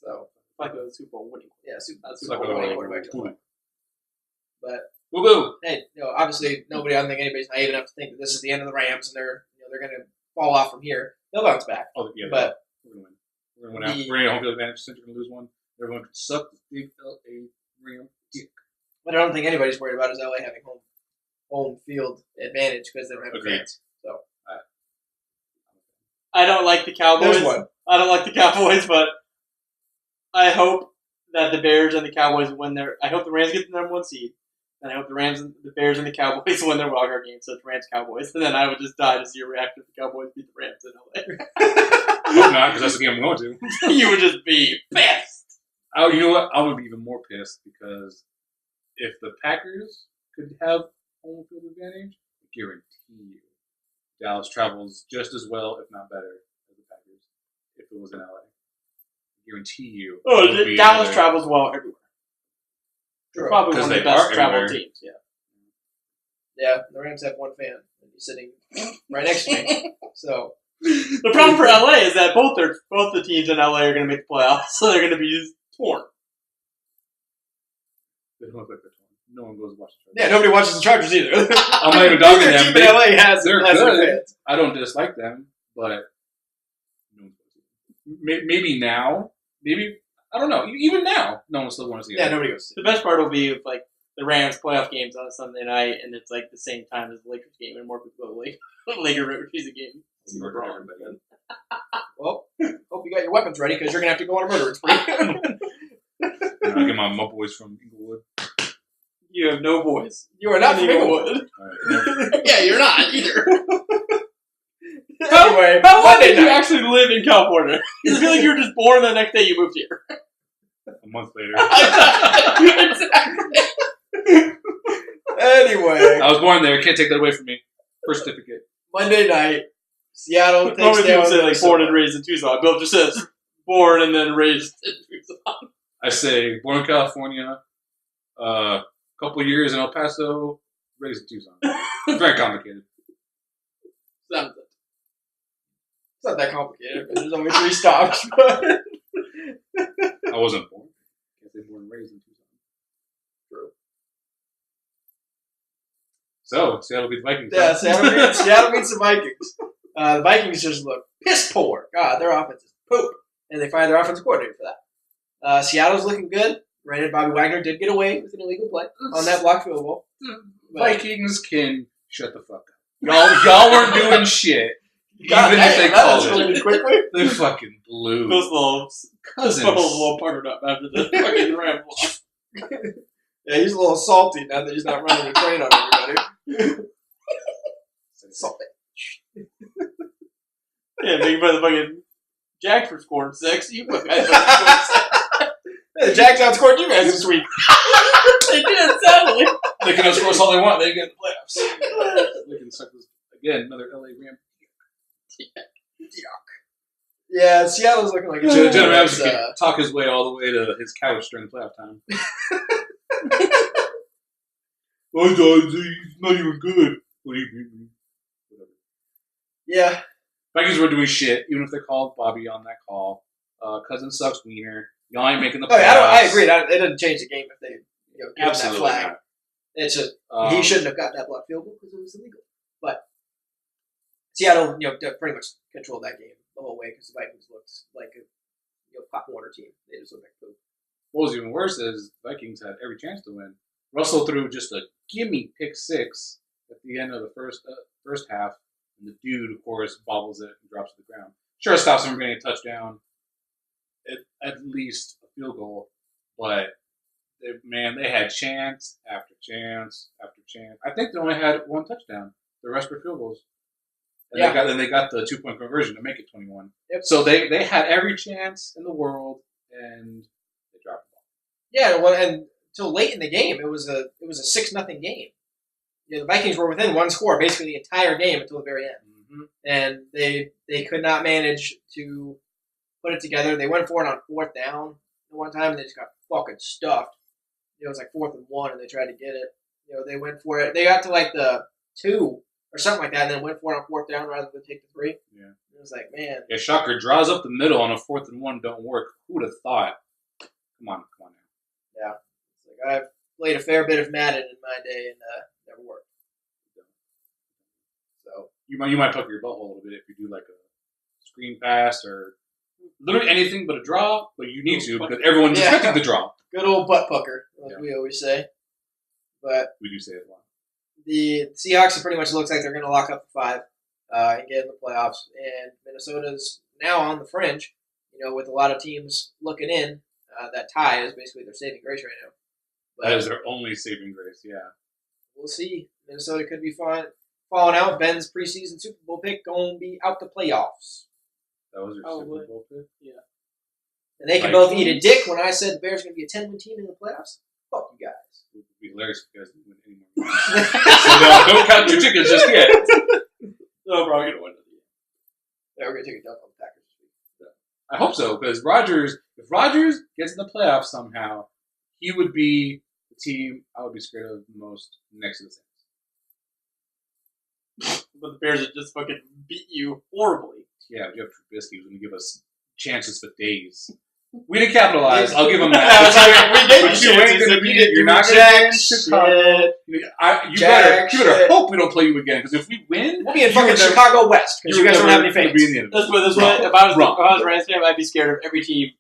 So like a Super Bowl winning. Yeah, Super Bowl winning quarterback. But woo-hoo. Hey, obviously I don't think anybody's naive enough to think that this is the end of the Rams and they're going to fall off from here. They'll bounce back. Oh yeah, but we're going to win. We're going to win out. We're going to home field advantage since you're going to lose one. Everyone can suck the big LA real dick. But I don't think anybody's worried about is LA having home field advantage because they don't have fans. So I don't like the Cowboys. There's one. I don't like the Cowboys, but I hope that the Bears and the Cowboys win their. I hope the Rams get the number 1 seed, and I hope the Bears and the Cowboys win their wildcard game. So it's Rams Cowboys, and then I would just die to see your reaction if the Cowboys beat the Rams in LA. I hope not, because that's the game I'm going to. You would just be pissed. Oh, you know what? I would be even more pissed because if the Packers could have home field advantage, I guarantee you Dallas travels just as well, if not better, as the Packers if it was in LA. guarantee you. Dallas travels well everywhere. They're probably one of the best travel teams. Yeah. Yeah, the Rams have one fan, and he's sitting right next to me. So the problem for LA is that both the teams in LA are going to make the playoffs, so they're going to be torn. They don't look like they're torn. No one goes to watch the Chargers. Yeah, nobody watches the Chargers either. I'm not even dogging them. Team in LA they're good. Fans. I don't dislike them, but maybe now, I don't know. Even now, no one still wants to see it. Yeah, nobody goes to see it. The best part will be if the Rams playoff games on a Sunday night, and it's the same time as the Lakers game, and more people go to Lakers the game. Well, hope you got your weapons ready because you're gonna have to go on a murder spree. I get my boys from Inglewood. You have no boys. You are not from Inglewood. Right. Yeah, you're not either. Anyway, how long did you actually live in California? You feel like you were just born the next day you moved here. A month later. Exactly. Anyway. I was born there. Can't take that away from me. Birth certificate. Monday night, Seattle takes Normally down. People say born and raised in Tucson. Bill just says born and then raised in Tucson. I say born in California, couple years in El Paso, raised in Tucson. Very complicated. It's not that complicated. There's only 3 stops. But I wasn't born. Can't say born and raised in Tucson. True. So, Seattle beat the Vikings. Yeah, Seattle beats the Vikings. The Vikings just look piss poor. God, their offense is poop. And they fired their offensive coordinator for that. Seattle's looking good. Granted, Bobby Wagner did get away with an illegal play on that blocked field goal. Vikings can shut the fuck up. Y'all weren't doing shit. God, even if they called really it. Quickly. They fucking blew. Those little cousins. A little partnered up after the fucking Ram loss. Yeah, he's a little salty now that he's not running the train on everybody. Salty. Yeah, making fun of the fucking Jack for scoring 6. You put guys the Jacks outscored you guys this week. They did, sadly. They can outscore all they want. They get in the playoffs. They can suck this again. Another LA Ram. Yeah, Seattle's looking like a Jenna Rams can talk his way all the way to his couch during playoff time. He's not even good. Whatever. Yeah. Vikings were doing shit, even if they called Bobby on that call. Cousin sucks wiener. Y'all ain't making the playoffs. I agree. It doesn't change the game if they give him that flag. Not. It's just he shouldn't have got that blocked field goal because it was illegal. But Seattle, pretty much controlled that game the whole way because the Vikings looked like a Pop Warner team. They just looked like poop. What was even worse is Vikings had every chance to win. Russell threw just a gimme pick 6 at the end of the first half, and the dude, of course, bobbles it and drops to the ground. Sure, stops him from getting a touchdown, at least a field goal, but they had chance after chance after chance. I think they only had 1 touchdown. The rest were field goals. And they got the 2-point conversion to make it 21. Yep. So they had every chance in the world, and they dropped the ball. Yeah, well, and until late in the game, it was a 6-0 game. The Vikings were within 1 score basically the entire game until the very end, and they could not manage to put it together. They went for it on 4th down one time, and they just got fucking stuffed. It was like 4th and 1, and they tried to get it. They went for it. They got to like the 2 or something like that, and then went for it on 4th down rather than take the 3. Yeah, it was like, man. Yeah, shocker. Draws up the middle on a 4th and 1 don't work. Who would have thought? Come on now. Yeah, it's like I've played a fair bit of Madden in my day, and never worked. So you might pucker your butthole a little bit if you do like a screen pass or literally anything but a draw, but you need to because everyone's expecting the draw. Good old butt pucker, like we always say. But we do say it a lot. The Seahawks, it pretty much looks like they're going to lock up the 5 and get in the playoffs. And Minnesota's now on the fringe, with a lot of teams looking in. That tie is basically their saving grace right now. But that is their only saving grace, yeah. We'll see. Minnesota could be falling out. Ben's preseason Super Bowl pick going to be out the playoffs. That was your Super Bowl pick? Yeah. And they can both eat a dick when I said the Bears are going to be a 10-win team in the playoffs. Fuck you guys. It would be hilarious if you guys didn't win any more games. So don't count your tickets just yet. No, we're probably going to win. Yeah, we're going to take a dump on the Packers this week. I hope so, because if Rodgers gets in the playoffs somehow, he would be the team I would be scared of the most next to the Saints. But the Bears would just fucking beat you horribly. Yeah, Jeff Trubisky was going to give us chances for days. We didn't capitalize. I'll give him that. But you ain't going to be. You're not going to be in Chicago. You better hope we don't play you again. Because if we win, we'll be in fucking Chicago West. Because you guys don't have any fans. This way. If I was a Rams fan, I'd be scared of every team,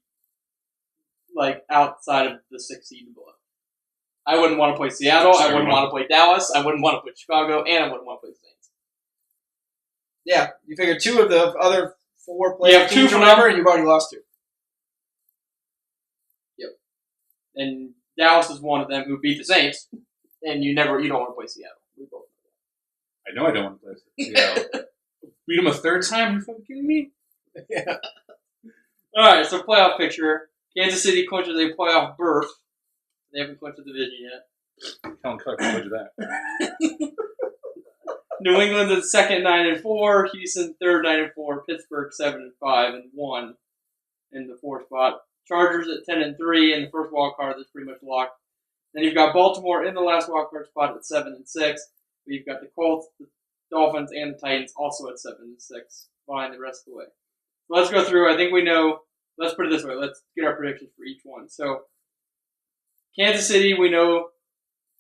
like outside of the 6th seed and below. I wouldn't want to play Seattle. I wouldn't want to play Dallas. I wouldn't want to play Chicago, and I wouldn't want to play the Saints. Yeah, you figure 2 of the other 4 players. You have 2 from number, and you've already lost 2. And Dallas is one of them who beat the Saints, and you don't want to play Seattle. We both know that. I know I don't want to play Seattle. Beat them a 3rd time? Are you fucking kidding me? Yeah. All right, so playoff picture. Kansas City clinches a playoff berth. They haven't clinched the division yet. Helen Keller told you that. New England's at 2nd, 9-4. Houston 3rd, 9-4. Pittsburgh 7-5 and 1 in the 4th spot. Chargers at 10-3 in the first wild card. That's pretty much locked. Then you've got Baltimore in the last wild card spot at 7-6. You've got the Colts, the Dolphins, and the Titans also at 7-6, behind the rest of the way. So let's go through. I think we know. Let's put it this way. Let's get our predictions for each one. So Kansas City, we know.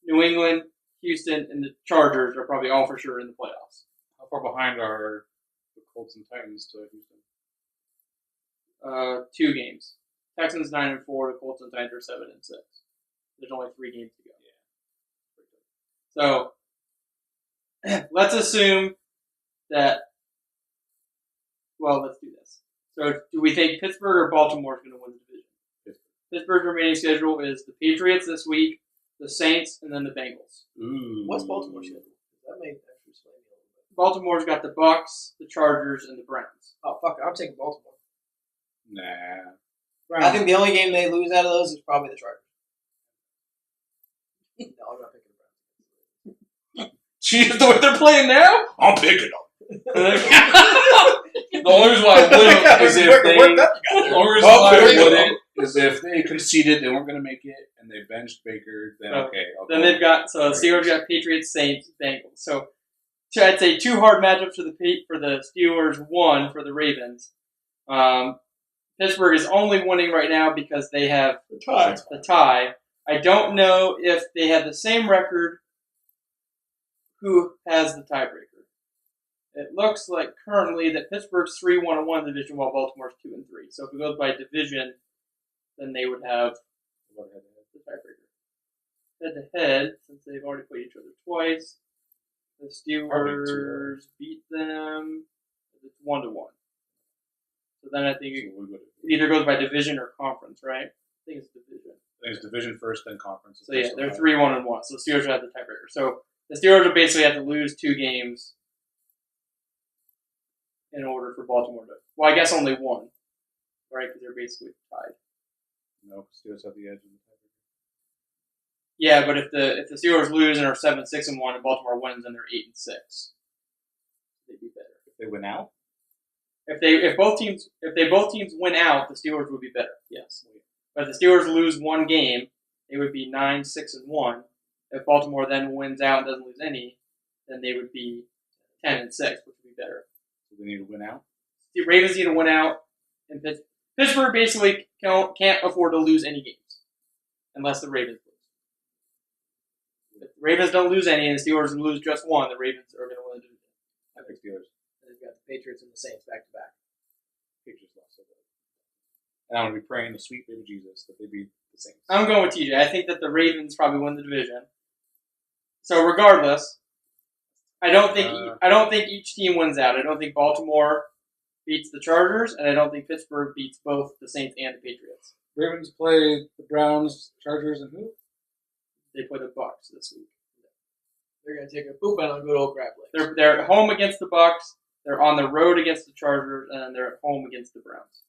New England, Houston, and the Chargers are probably all for sure in the playoffs. How far behind are the Colts and Titans to Houston? 2 games. Texans 9-4. The Colts and Titans are 7-6. There's only 3 games to go. So let's assume that. Well, let's do this. So do we think Pittsburgh or Baltimore is going to win the division? Pittsburgh's remaining schedule is the Patriots this week, the Saints, and then the Bengals. Ooh. What's Baltimore's schedule? That may actually explain me a little bit. Baltimore's got the Bucks, the Chargers, and the Browns. Oh, fuck it. I'm taking Baltimore. Nah. I think the only game they lose out of those is probably the Chargers. No, I'm not picking the Browns. Jeez, the way they're playing now? I'm picking them. The only reason why I wouldn't is if they conceded they weren't going to make it and they benched Baker, then okay. Then they've got Steelers got Patriots, Saints, Bengals. So I'd say 2 hard matchups for the Steelers, 1 for the Ravens. Pittsburgh is only winning right now because they have the tie. I don't know if they have the same record. Who has the tiebreaker? It looks like currently that Pittsburgh's 3-1-1 in the division, while Baltimore's 2-3. So if it goes by division, then they would have the tiebreaker. Head-to-head, since they've already played each other twice, the Steelers beat them. It's 1-1. So then I think it either goes by division or conference, right? I think it's division. I think it's division first, then conference. So yeah, they're 3-1-1. So the Steelers have the tiebreaker. So the Steelers would basically have to lose 2 games in order for Baltimore to. Well, I guess only 1, right? Because they're basically tied. No, Steelers have the edge in the tiebreaker. Yeah, but if the Steelers lose and are 7-6-1 and Baltimore wins, then they're 8-6. They'd be better if they win out. If both teams win out, the Steelers would be better. Yes, but if the Steelers lose 1 game, they would be 9-6-1. If Baltimore then wins out and doesn't lose any, then they would be 10-6, which would be better. So they need to win out. The Ravens need to win out, and Pittsburgh basically can't afford to lose any games unless the Ravens lose. If the Ravens don't lose any and the Steelers lose just 1, the Ravens are going to win the division. I think Steelers. They've got the Patriots and the Saints back to back. Patriots lost so good. And I'm going to be praying to sweet baby Jesus that they beat the Saints. I'm going with TJ. I think that the Ravens probably win the division. So regardless, I don't think each team wins out. I don't think Baltimore beats the Chargers, and I don't think Pittsburgh beats both the Saints and the Patriots. Ravens play the Browns, Chargers, and who? They play the Bucks this week. They're going to take a poop out on good old crab legs. They're at home against the Bucks. They're on the road against the Chargers, and they're at home against the Browns.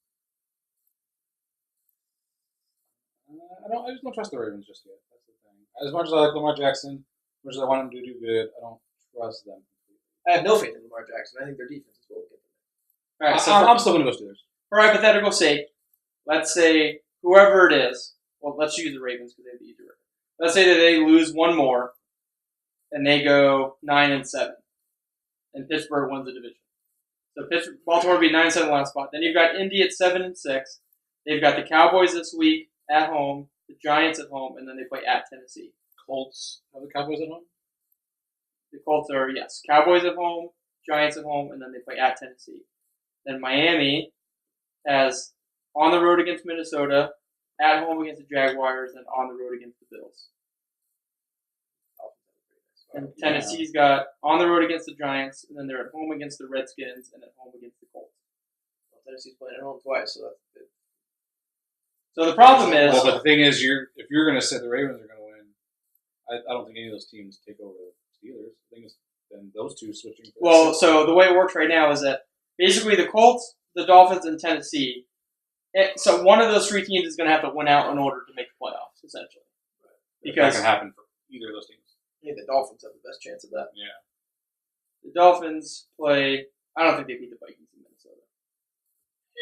I just don't trust the Ravens just yet. That's the thing. As much as I like Lamar Jackson, as much as I want him to do good, I don't trust them. I have no faith in Lamar Jackson. I think their defense is what will get them. All right, so I'm still going to go Steelers. for hypothetical sake, let's say whoever it is, well, let's use the Ravens because they have the easier record. Let's say that they lose one more, and they go 9-7, and Pittsburgh wins the division. So Baltimore would be 9-7 last spot. Then you've got Indy at 7-6. They've got the Cowboys this week at home, the Giants at home, and then they play at Tennessee. Colts have the Cowboys at home? The Colts are, yes, Cowboys at home, Giants at home, and then they play at Tennessee. Then Miami has on the road against Minnesota, at home against the Jaguars, and on the road against the Bills. And Tennessee's got on the road against the Giants, and then they're at home against the Redskins, and at home against the Colts. Well, Tennessee's playing at home twice, so that's good. So the problem is... Well, but the thing is, if you're going to say the Ravens are going to win, I don't think any of those teams take over the Steelers. I think it's then those two switching. Well, so the way it works right now is that basically the Colts, the Dolphins, and Tennessee, so one of those three teams is going to have to win out in order to make the playoffs, essentially. Because that can happen for either of those teams. I think the Dolphins have the best chance of that. Yeah. The Dolphins play... I don't think they beat the Vikings in Minnesota.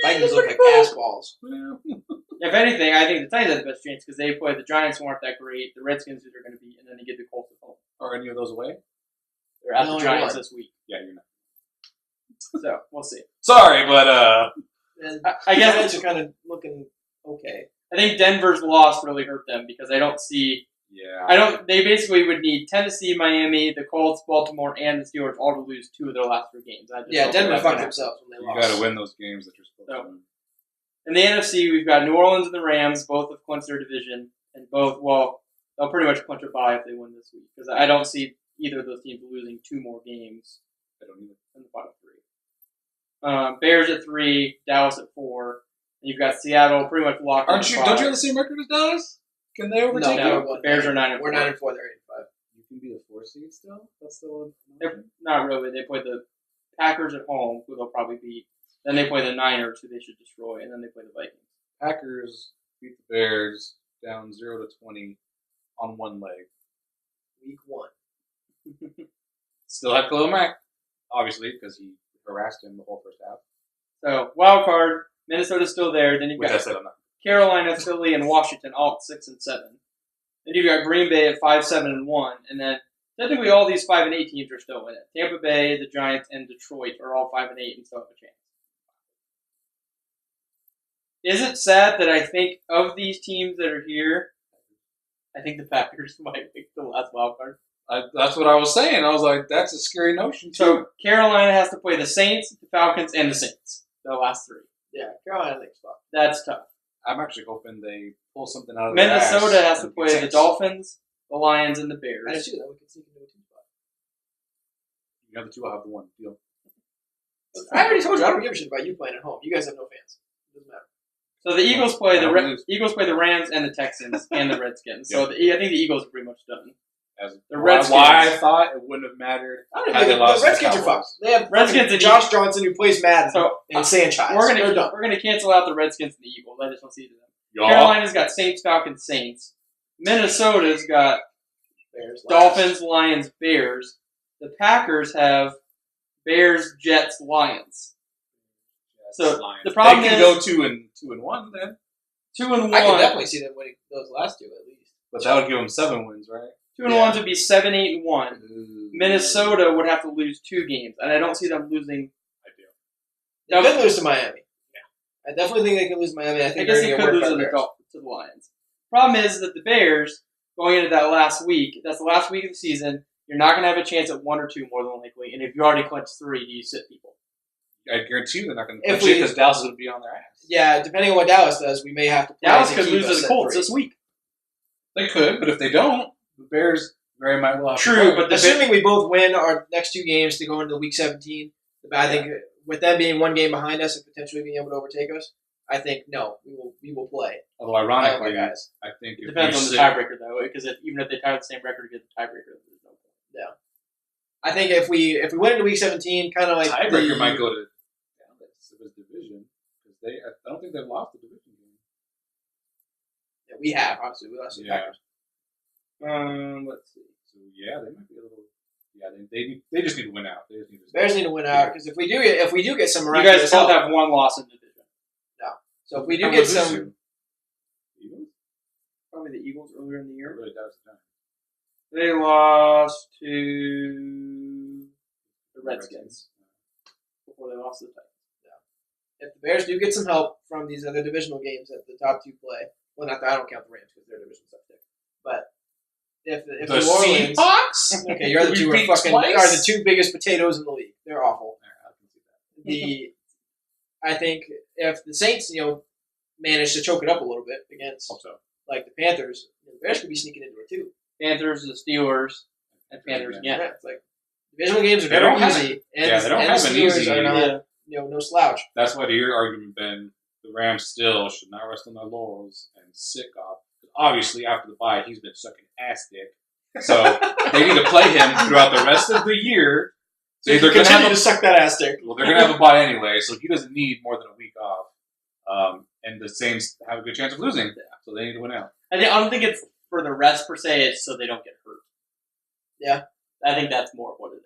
Vikings look like ass balls. If anything, I think the Titans have the best chance because they play the Giants, who aren't that great, the Redskins, who they're going to beat, and then they get the Colts at home. Are any of those away? They're at the Giants this week. Yeah, you're not. So, we'll see. Sorry, but And I guess the Giants are kind of looking okay. I think Denver's loss really hurt them because I don't see... yeah. They basically would need Tennessee, Miami, the Colts, Baltimore, and the Steelers all to lose 2 of their last 3 games. Denver fucked themselves when they You lost. got to win those games that you're supposed to win. In the NFC, we've got New Orleans and the Rams, both have clinched their division, and both, well, they'll pretty much clinch a bye if they win this week, because I don't see either of those teams losing 2 more games I don't either. in the final 3. Bears at 3, Dallas at 4, and you've got Seattle pretty much locked in. Don't you have the same record as Dallas? Can they overtake you? No, the Bears are 9-4. We're 9-4. They're 8-5. You can be the 4 seed still. That's still Not really. They play the Packers at home, who they'll probably beat. Then they play the Niners, who they should destroy, and then they play the Vikings. Packers beat the Bears down 0-20 on one leg. Week 1. Still had Khalil Mack, obviously, because he harassed him the whole first half. So, wild card, Minnesota's still there. Then you've Which I got said I'm not. Carolina, Philly, and Washington all at 6-7. Then you've got Green Bay at 5-7-1, and then technically all these 5-8 teams are still in it. Tampa Bay, the Giants, and Detroit are all 5-8 and still have a chance. Is it sad that I think of these teams that are here, I think the Packers might make the last wild card? That's what I was saying. I was like, that's a scary notion, too. So Carolina has to play the Saints, the Falcons, and the Saints. The last 3. Yeah, Carolina thinks fuck. That's tough. I'm actually hoping they pull something out of their Minnesota ass has to play the Dolphins, the Lions, and the Bears. I see that we could sneak into a 2 spot. You have the 2, I'll have the 1. Deal. I already told you I don't give a shit about you playing at home. You guys have no fans. It doesn't matter. So the Eagles play the Rams and the Texans and the Redskins. So I think the Eagles are pretty much done. Redskins. Why I thought it wouldn't have mattered. I don't know. The Redskins are fucked. They have Redskins and Josh Johnson who plays Madden and Sanchez. We're gonna cancel out the Redskins and the Eagles. I just don't see them. Carolina's got Saints, Falcons, Saints. Minnesota's got Bears, Dolphins, Lions, Bears. The Packers have Bears, Jets, Lions. So Lions. The problem they can go 2-1 then. 2-1. I can definitely see them winning those last 2 at least. But that would give them 7 wins, right? 2-1 would be 7-8-1. Minnesota would have to lose 2 games, and I don't see them losing. They could lose to Miami. Yeah, I definitely think they could lose to Miami. I guess they could lose to the Lions. Problem is that the Bears, going into that last week, that's the last week of the season, you're not going to have a chance at 1 or 2 more than likely, and if you already clinched 3, you sit people. I guarantee you they're not going to clinch it because Dallas is going to be on their ass. Yeah, depending on what Dallas does, we may have to play. Dallas could lose to the Colts this week. They could, but if they don't, the Bears very might well have True, but assuming we both win our next 2 games to go into Week 17, I think with them being 1 game behind us and potentially being able to overtake us, I think no, we will play. Although ironically, guys, I think it depends on the tiebreaker though, because even if they tie the same record, get the tiebreaker. There's no point. Yeah, I think if we win into Week 17, kind of like tiebreaker might go to Dallas division because I don't think they've lost the division game. Yeah, we have obviously we lost the Packers. Let's see. So yeah, they might be a little. Yeah, they just need to win out. They just need to. Bears need to win out because if we do get some you miraculous guys both have 1 loss in the division. So if we do get some, Eagles? Probably the Eagles earlier in the I year. really doubt it's the Giants. They lost to the Redskins before they lost to the Titans. if the Bears do get some help from these other divisional games that the top two play, well, not that I don't count the Rams because they're division subject, but if The New Orleans, Seahawks? okay, your other two are fucking are the two biggest potatoes in the league. They're awful. I think if the Saints, manage to choke it up a little bit against like the Panthers, the Bears could be sneaking into it too. Panthers, the Steelers, and Panthers again. Yeah, it's like divisional games are They never don't have easy, they don't have the an Steelers easy. are not, no slouch. That's why your argument been the Rams still should not rest on their laurels and sit off. Obviously, after the bye, he's been sucking ass dick. So they need to play him throughout the rest of the year. So they're going to suck that ass dick. Well, they're going to have a bye anyway, so he doesn't need more than a week off. And the Saints have a good chance of losing, so they need to win out. I don't think it's for the rest per se. It's so they don't get hurt. Yeah, I think that's more of what it is.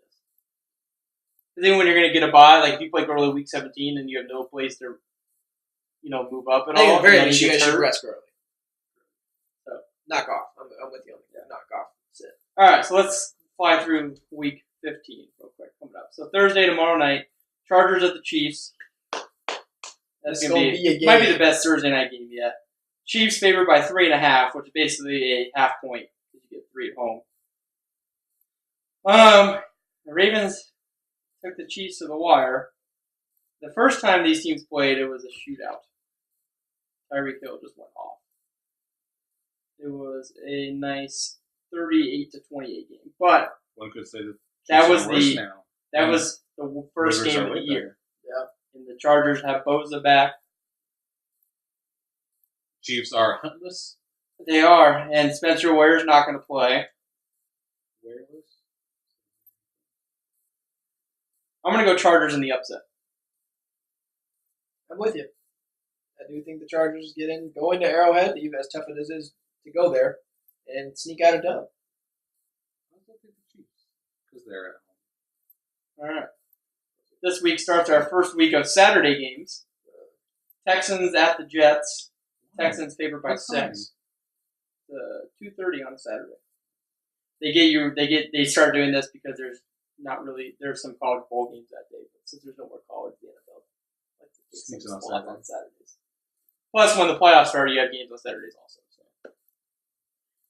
Because even when you're going to get a bye, like if you play early week 17 and you have no place to, move up and I think all, at the very and least then you you guys get should hurt. rest early. So knock off. I'm with you on that. Knock off. That's it. All right, so let's fly through week 15 real quick. Coming up. So Thursday, tomorrow night, Chargers at the Chiefs. That's It's going to gonna be a game. might be the best Thursday night game yet. Chiefs favored by 3.5, which is basically a half point because you get 3 at home. The Ravens took the Chiefs to the wire. The first time these teams played, it was a shootout. Tyreek Hill just went off. It was a nice 38-28 game, but One could say that was worse the now. that was the first Rivers game are of the way year. Yeah. And the Chargers have Bosa back. Chiefs are huntless. They are, and Spencer Ware's not going to play. Wareless. I'm going to go Chargers in the upset. I'm with you. I do think the Chargers go into Arrowhead, even as tough as it is to go there, and sneak out a dub. I don't think the Chiefs because they're at home. All right. This week starts our first week of Saturday games. Texans at the Jets. Texans favored by 6. 2:30 on a Saturday. They start doing this because there's some college bowl games that day, but since there's no more college, the NFL Sneaks it on Saturdays. Plus, when the playoffs start, you have games on Saturdays also. So.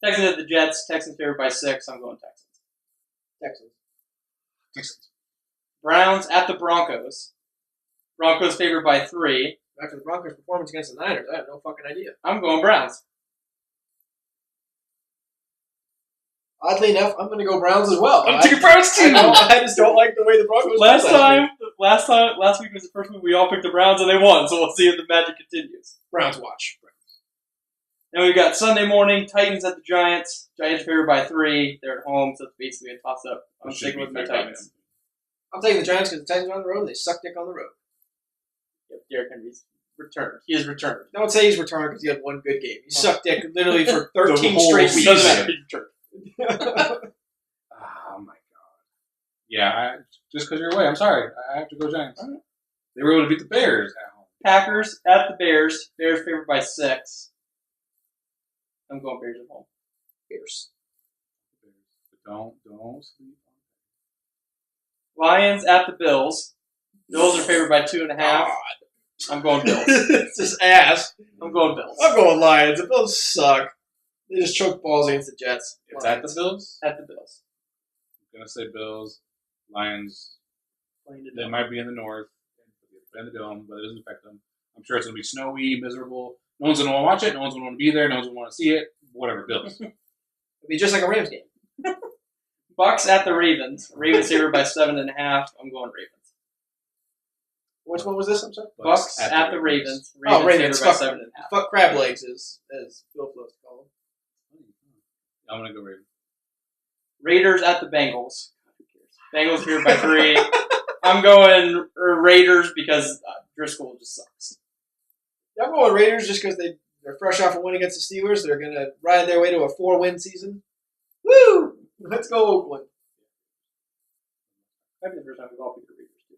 Texans at the Jets. Texans favored by 6. I'm going Texans. Texans. Browns at the Broncos. Broncos favored by 3. After the Broncos' performance against the Niners, I have no fucking idea. I'm going Browns. Oddly enough, I'm going to go Browns as well. I'm taking Browns too. I just don't like the way the Broncos Last played week was the first week we all picked the Browns and they won, so we'll see if the magic continues. Browns watch. Then we've got Sunday morning, Titans at the Giants. Giants favored by 3. They're at home, so it's basically a toss-up. I'm sticking with my Titans. I'm taking the Giants because the Titans are on the road and they suck dick on the road. Yep, Derrick Henry's returned. He has returned. Don't say he's returned because he had one good game. He sucked dick literally for 13 whole straight season. weeks. Doesn't matter. He's returned. Oh my god. Yeah, just because you're away, I'm sorry. I have to go Giants. Right. They were able to beat the Bears at home. Packers at the Bears. Bears favored by 6. I'm going Bears at home. Bears. But don't sleep on Lions at the Bills. Bills are favored by 2.5. God. I'm going Bills. It's just ass. I'm going Bills. I'm going Lions. The Bills suck. They just choked balls against the Jets. It's at the Bills? At the Bills. I'm going to say Bills. Lions. Playing the They Dome. might be in the north. In the dome, but it doesn't affect them. I'm sure it's going to be snowy, miserable. No one's going to want to watch it. No one's going to want to be there. No one's going to want to see it. Whatever, Bills. It'll be just like a Rams game. Bucks at the Ravens. Ravens favored by 7.5. I'm going Ravens. Which one was this? I'm sorry. Bucks at the Ravens. Oh, Ravens. Favored by 7.5. Fuck crab legs, as Bill loves to call them. I'm going to go Ravens. Raiders at the Bengals. Bengals favored by 3. I'm going Raiders because Driscoll just sucks. I'm going Raiders just because they're fresh off a win against the Steelers. They're going to ride their way to a 4-win season. Woo! Let's go Oakland. That'd be the first time we've all picked the Raiders too.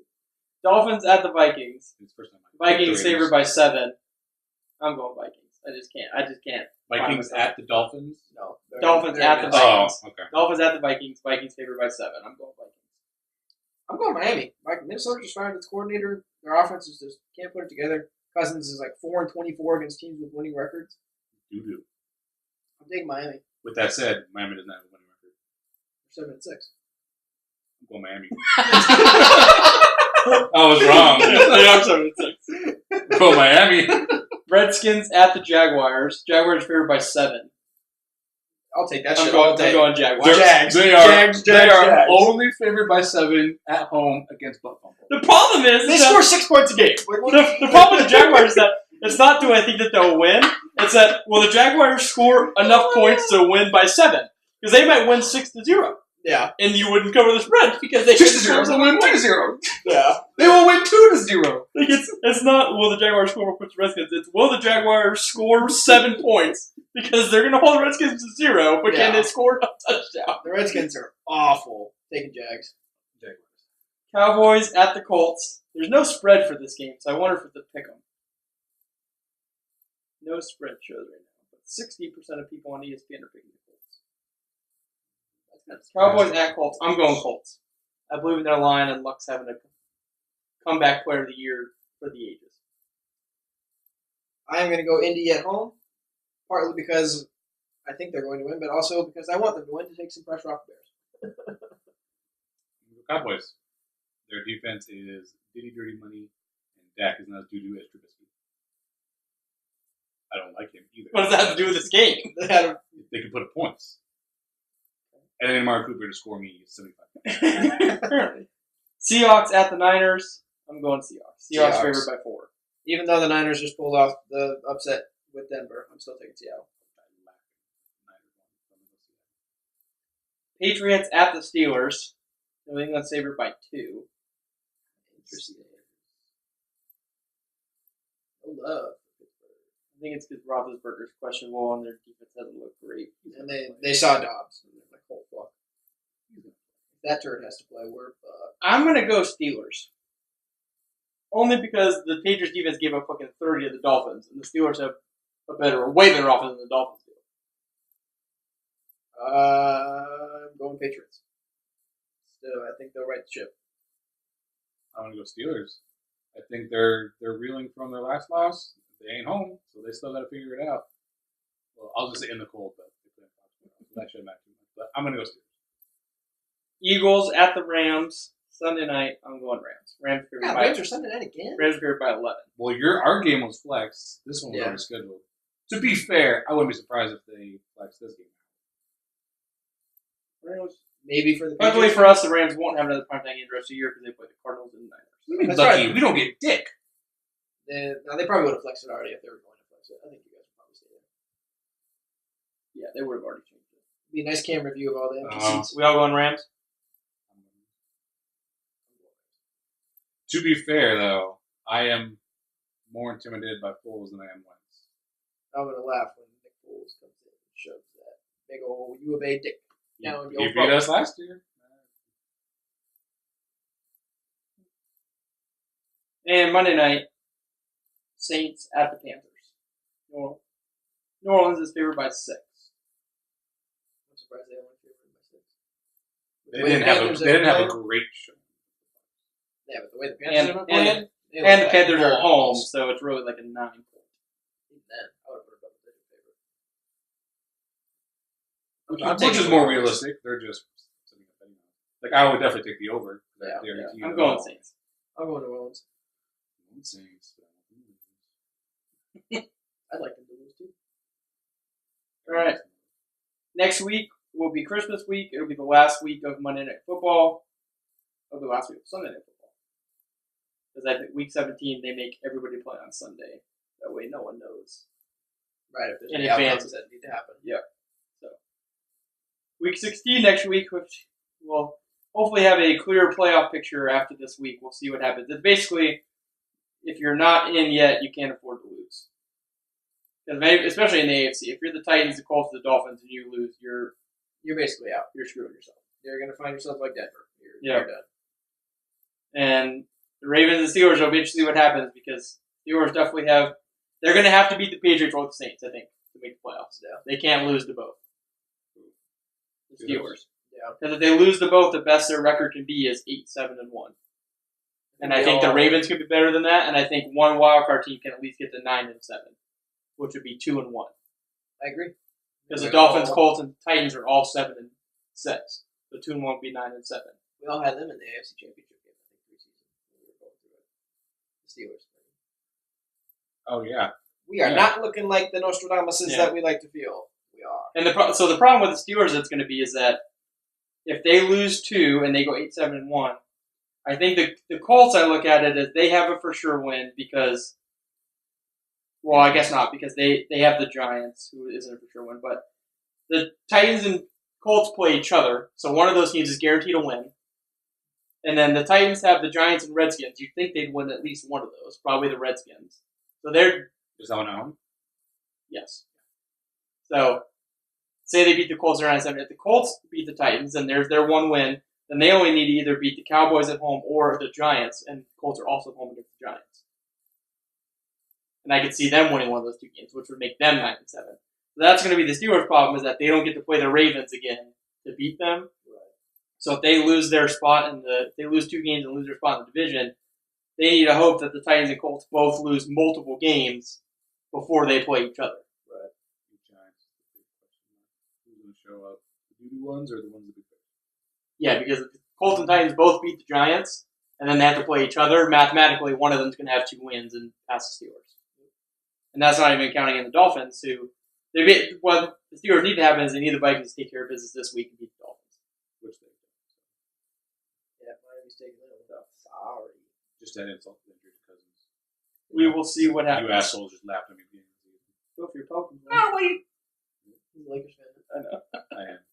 Dolphins at the Vikings. It's the first time Vikings favored by 7. I'm going Vikings. I just can't. Vikings at the Dolphins? No. Dolphins at the Oh, Vikings. okay. Dolphins at the Vikings. Vikings favored by 7. I'm going Vikings. I'm going Miami. Minnesota just fired its coordinator. Their offense just can't put it together. Cousins is like 4-24 against teams with winning records. Doo-doo. I'm taking Miami. With that said, Miami does not have a winning record. They're 7-6. I'm going Miami. I was wrong. They are 7-6. Go Miami. Redskins at the Jaguars. Jaguars favored by 7. I'll take that I'm shit going, all day. I'm going Jaguars. Jags. They are Jags. only favored by 7 at home against Buffalo. The problem is They that score 6 points a game. the problem with the Jaguars is that it's not do I think that they'll win. It's that will the Jaguars score enough points to win by 7? Because they might win 6-0. Yeah. And you wouldn't cover the spread because they 6-0. They'll win 2-0. Yeah. They will win 2-0. Like it's not will the Jaguars score more points than the Redskins. It's will the Jaguars score 7 points because they're going to hold the Redskins to 0, but can they score a touchdown? The Redskins are awful. Taking Jags. Cowboys at the Colts. There's no spread for this game, so I wonder if it's a pick 'em. No spread shows right now, but 60% of people on ESPN are picking the Colts. Cowboys at Colts. I'm going Colts. I believe in their line, and Luck's having a comeback player of the year for the ages. I am going to go Indy at home, partly because I think they're going to win, but also because I want them to win to take some pressure off the Bears. Cowboys. Their defense is Diddy Dirty Money, and Dak is not as doo-doo as Trubisky. I don't like him either. What does that have to do with this game? They can put up points. And then Amari Cooper to score me 75. Apparently. Seahawks at the Niners. I'm going Seahawks. Seahawks favored by 4. Even though the Niners just pulled off the upset with Denver, I'm still taking Seattle. Patriots at the Steelers. New England's favored by 2. Interesting. No love. I think it's because Roethlisberger's questionable and their defense doesn't look great. And they saw Dobbs. And they're like, oh, fuck. If that turd has to play, we're fucked. I'm going to go Steelers. Only because the Patriots defense gave up fucking 30 to the Dolphins, and the Steelers have way better offense than the Dolphins do. I'm going Patriots. Still, I think they'll right the ship. I want to go Steelers. I think they're reeling from their last loss. They ain't home, so they still got to figure it out. Well, I'll just say in the cold, but that shouldn't matter too much. But I'm going to go Steelers. Eagles at the Rams. Sunday night, I'm going Rams. Rams Rams are Sunday night again? Rams favored by 11. Well, our game was flexed. This one was already scheduled. To be fair, I wouldn't be surprised if they flexed this game. Rams. Maybe for the Luckily Patriots. for us, the Rams won't have another primetime game the rest of the year because they play the Cardinals and the Niners. That's Lucky. right. We don't get dick. They probably would have flexed it already if they were going to flex it. I think you guys would probably stay there. Yeah, they would have already changed it. Be a nice camera view of all the empty seats. We all going Rams? To be fair, though, I am more intimidated by Foles than I am Wentz. I'm going to laugh when Nick Foles comes in and shoves that big old U of A dick down You beat us last year. And Monday night, Saints at the Panthers. New Orleans is favored by 6. I'm surprised they only favored by 6. They didn't have a great show. Yeah, but the way the Panthers are playing, and the Panthers are at home, so it's really like a 9 point. Even then, I would have put a double-digit favorite. Which is more realistic. They're just like I would definitely take the over. Yeah. I'm going Saints. I'm going New Orleans. Saints. I'd like them to lose too. All right. Next week will be Christmas week. It'll be the last week of Monday Night Football. It'll be the last week of Sunday Night Football. Because I think week 17 they make everybody play on Sunday. That way no one knows. Right, if there's In any advance. outcomes that need to happen. Yeah. So week 16 next week, which will hopefully have a clearer playoff picture after this week. We'll see what happens. It's basically, if you're not in yet, you can't afford to lose. Especially in the AFC. If you're the Titans, the Colts, the Dolphins, and you lose, You're basically out. you're screwing yourself. You're going to find yourself like Denver. Yeah. You're done. And the Ravens and Steelers will be interesting to see what happens because Steelers definitely have They're going to have to beat the Patriots or the Saints, I think, to make the playoffs. Yeah. They can't lose to both. The Steelers. Yeah. Because if they lose to both, the best their record can be is 8-7-1. And I think the Ravens could be better than that, and I think one wildcard team can at least get to 9-7, which would be 2-1. I agree. Because the Dolphins, Colts, and Titans are all 7-6. So 2-1 would be 9-7. We all had them in the AFC Championship game, I think, preseason. When we were going through it. The Steelers. Oh, yeah. We are not looking like the Nostradamuses that we like to feel. We are. And so the problem with the Steelers that's going to be is that if they lose 2 and they go 8-7-1, I think the Colts, I look at it as they have a for sure win because, well, I guess not because they have the Giants, who isn't a for sure win, but the Titans and Colts play each other, so one of those teams is guaranteed to win. And then the Titans have the Giants and Redskins. You'd think they'd win at least one of those, probably the Redskins. So they're... Is that one at home? Yes. So, say they beat the Colts, they're 9-7. If the Colts beat the Titans, then there's their one win. Then they only need to either beat the Cowboys at home or the Giants, and the Colts are also at home against the Giants. And I could see them winning one of those 2 games, which would make them 9-7. So that's going to be the Steelers' problem, is that they don't get to play the Ravens again to beat them. Right. So if they lose their spot if they lose 2 games and lose their spot in the division, they need to hope that the Titans and Colts both lose multiple games before they play each other. Right. The Giants. Who's going to show up? The doo-doo ones or the ones that be good? Yeah, because if the Colts and Titans both beat the Giants, and then they have to play each other, mathematically one of them's going to have 2 wins and pass the Steelers. And that's not even counting in the Dolphins, who what the Steelers need to happen is they need the Vikings to take care of business this week and beat the Dolphins. Which they do. Yeah, Miami's taking that one. Sorry. Just that insult to injury to Cousins. We will see what happens. You assholes just laughed at me. Go for your Pelicans. Oh, wait. He's a Lakers fan. I know. I am.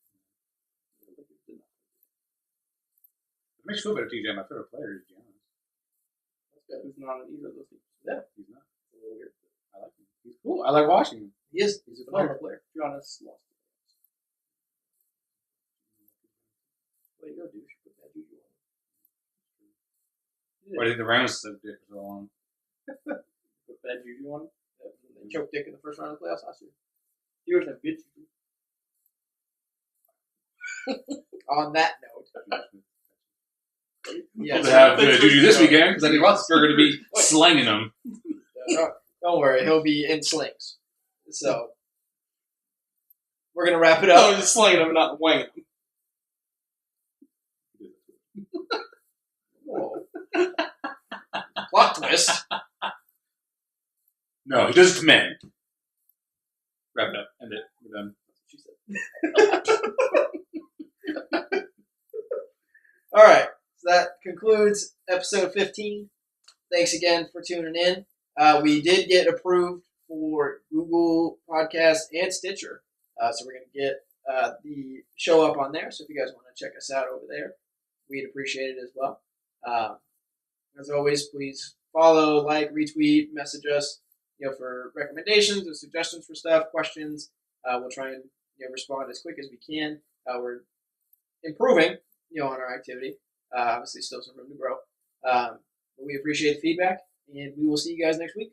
It makes you feel better, TJ. My favorite player is Giannis. That's good. Who's not on either of those teams. Yeah, he's not. It's a little weird. I like him. He's cool. I like watching him. He is. He's a phenomenal player. Giannis lost. Way to go, dude. Put that juju on. Well, I think the Rams said dick for so long. Put that juju on. They choked dick in the first round of the playoffs last year. Steelers have good juju. On that note. Yeah, to have juju this weekend because I think Roethlisberger to be slanging them. Don't worry, he'll be in slings. So we're gonna wrap it up. Oh, just slinging them, not wanging them. Whoa. Plot twist. No, he does it to men. Wrap it up. End it. We're done. That's what she said. All right. So that concludes episode 15. Thanks again for tuning in. We did get approved for Google Podcasts and Stitcher. So we're going to get the show up on there. So if you guys want to check us out over there, we'd appreciate it as well. As always, please follow, like, retweet, message us, for recommendations or suggestions for stuff, questions. We'll try and respond as quick as we can. We're improving, on our activity. Obviously, still some room to grow. But we appreciate the feedback, and we will see you guys next week.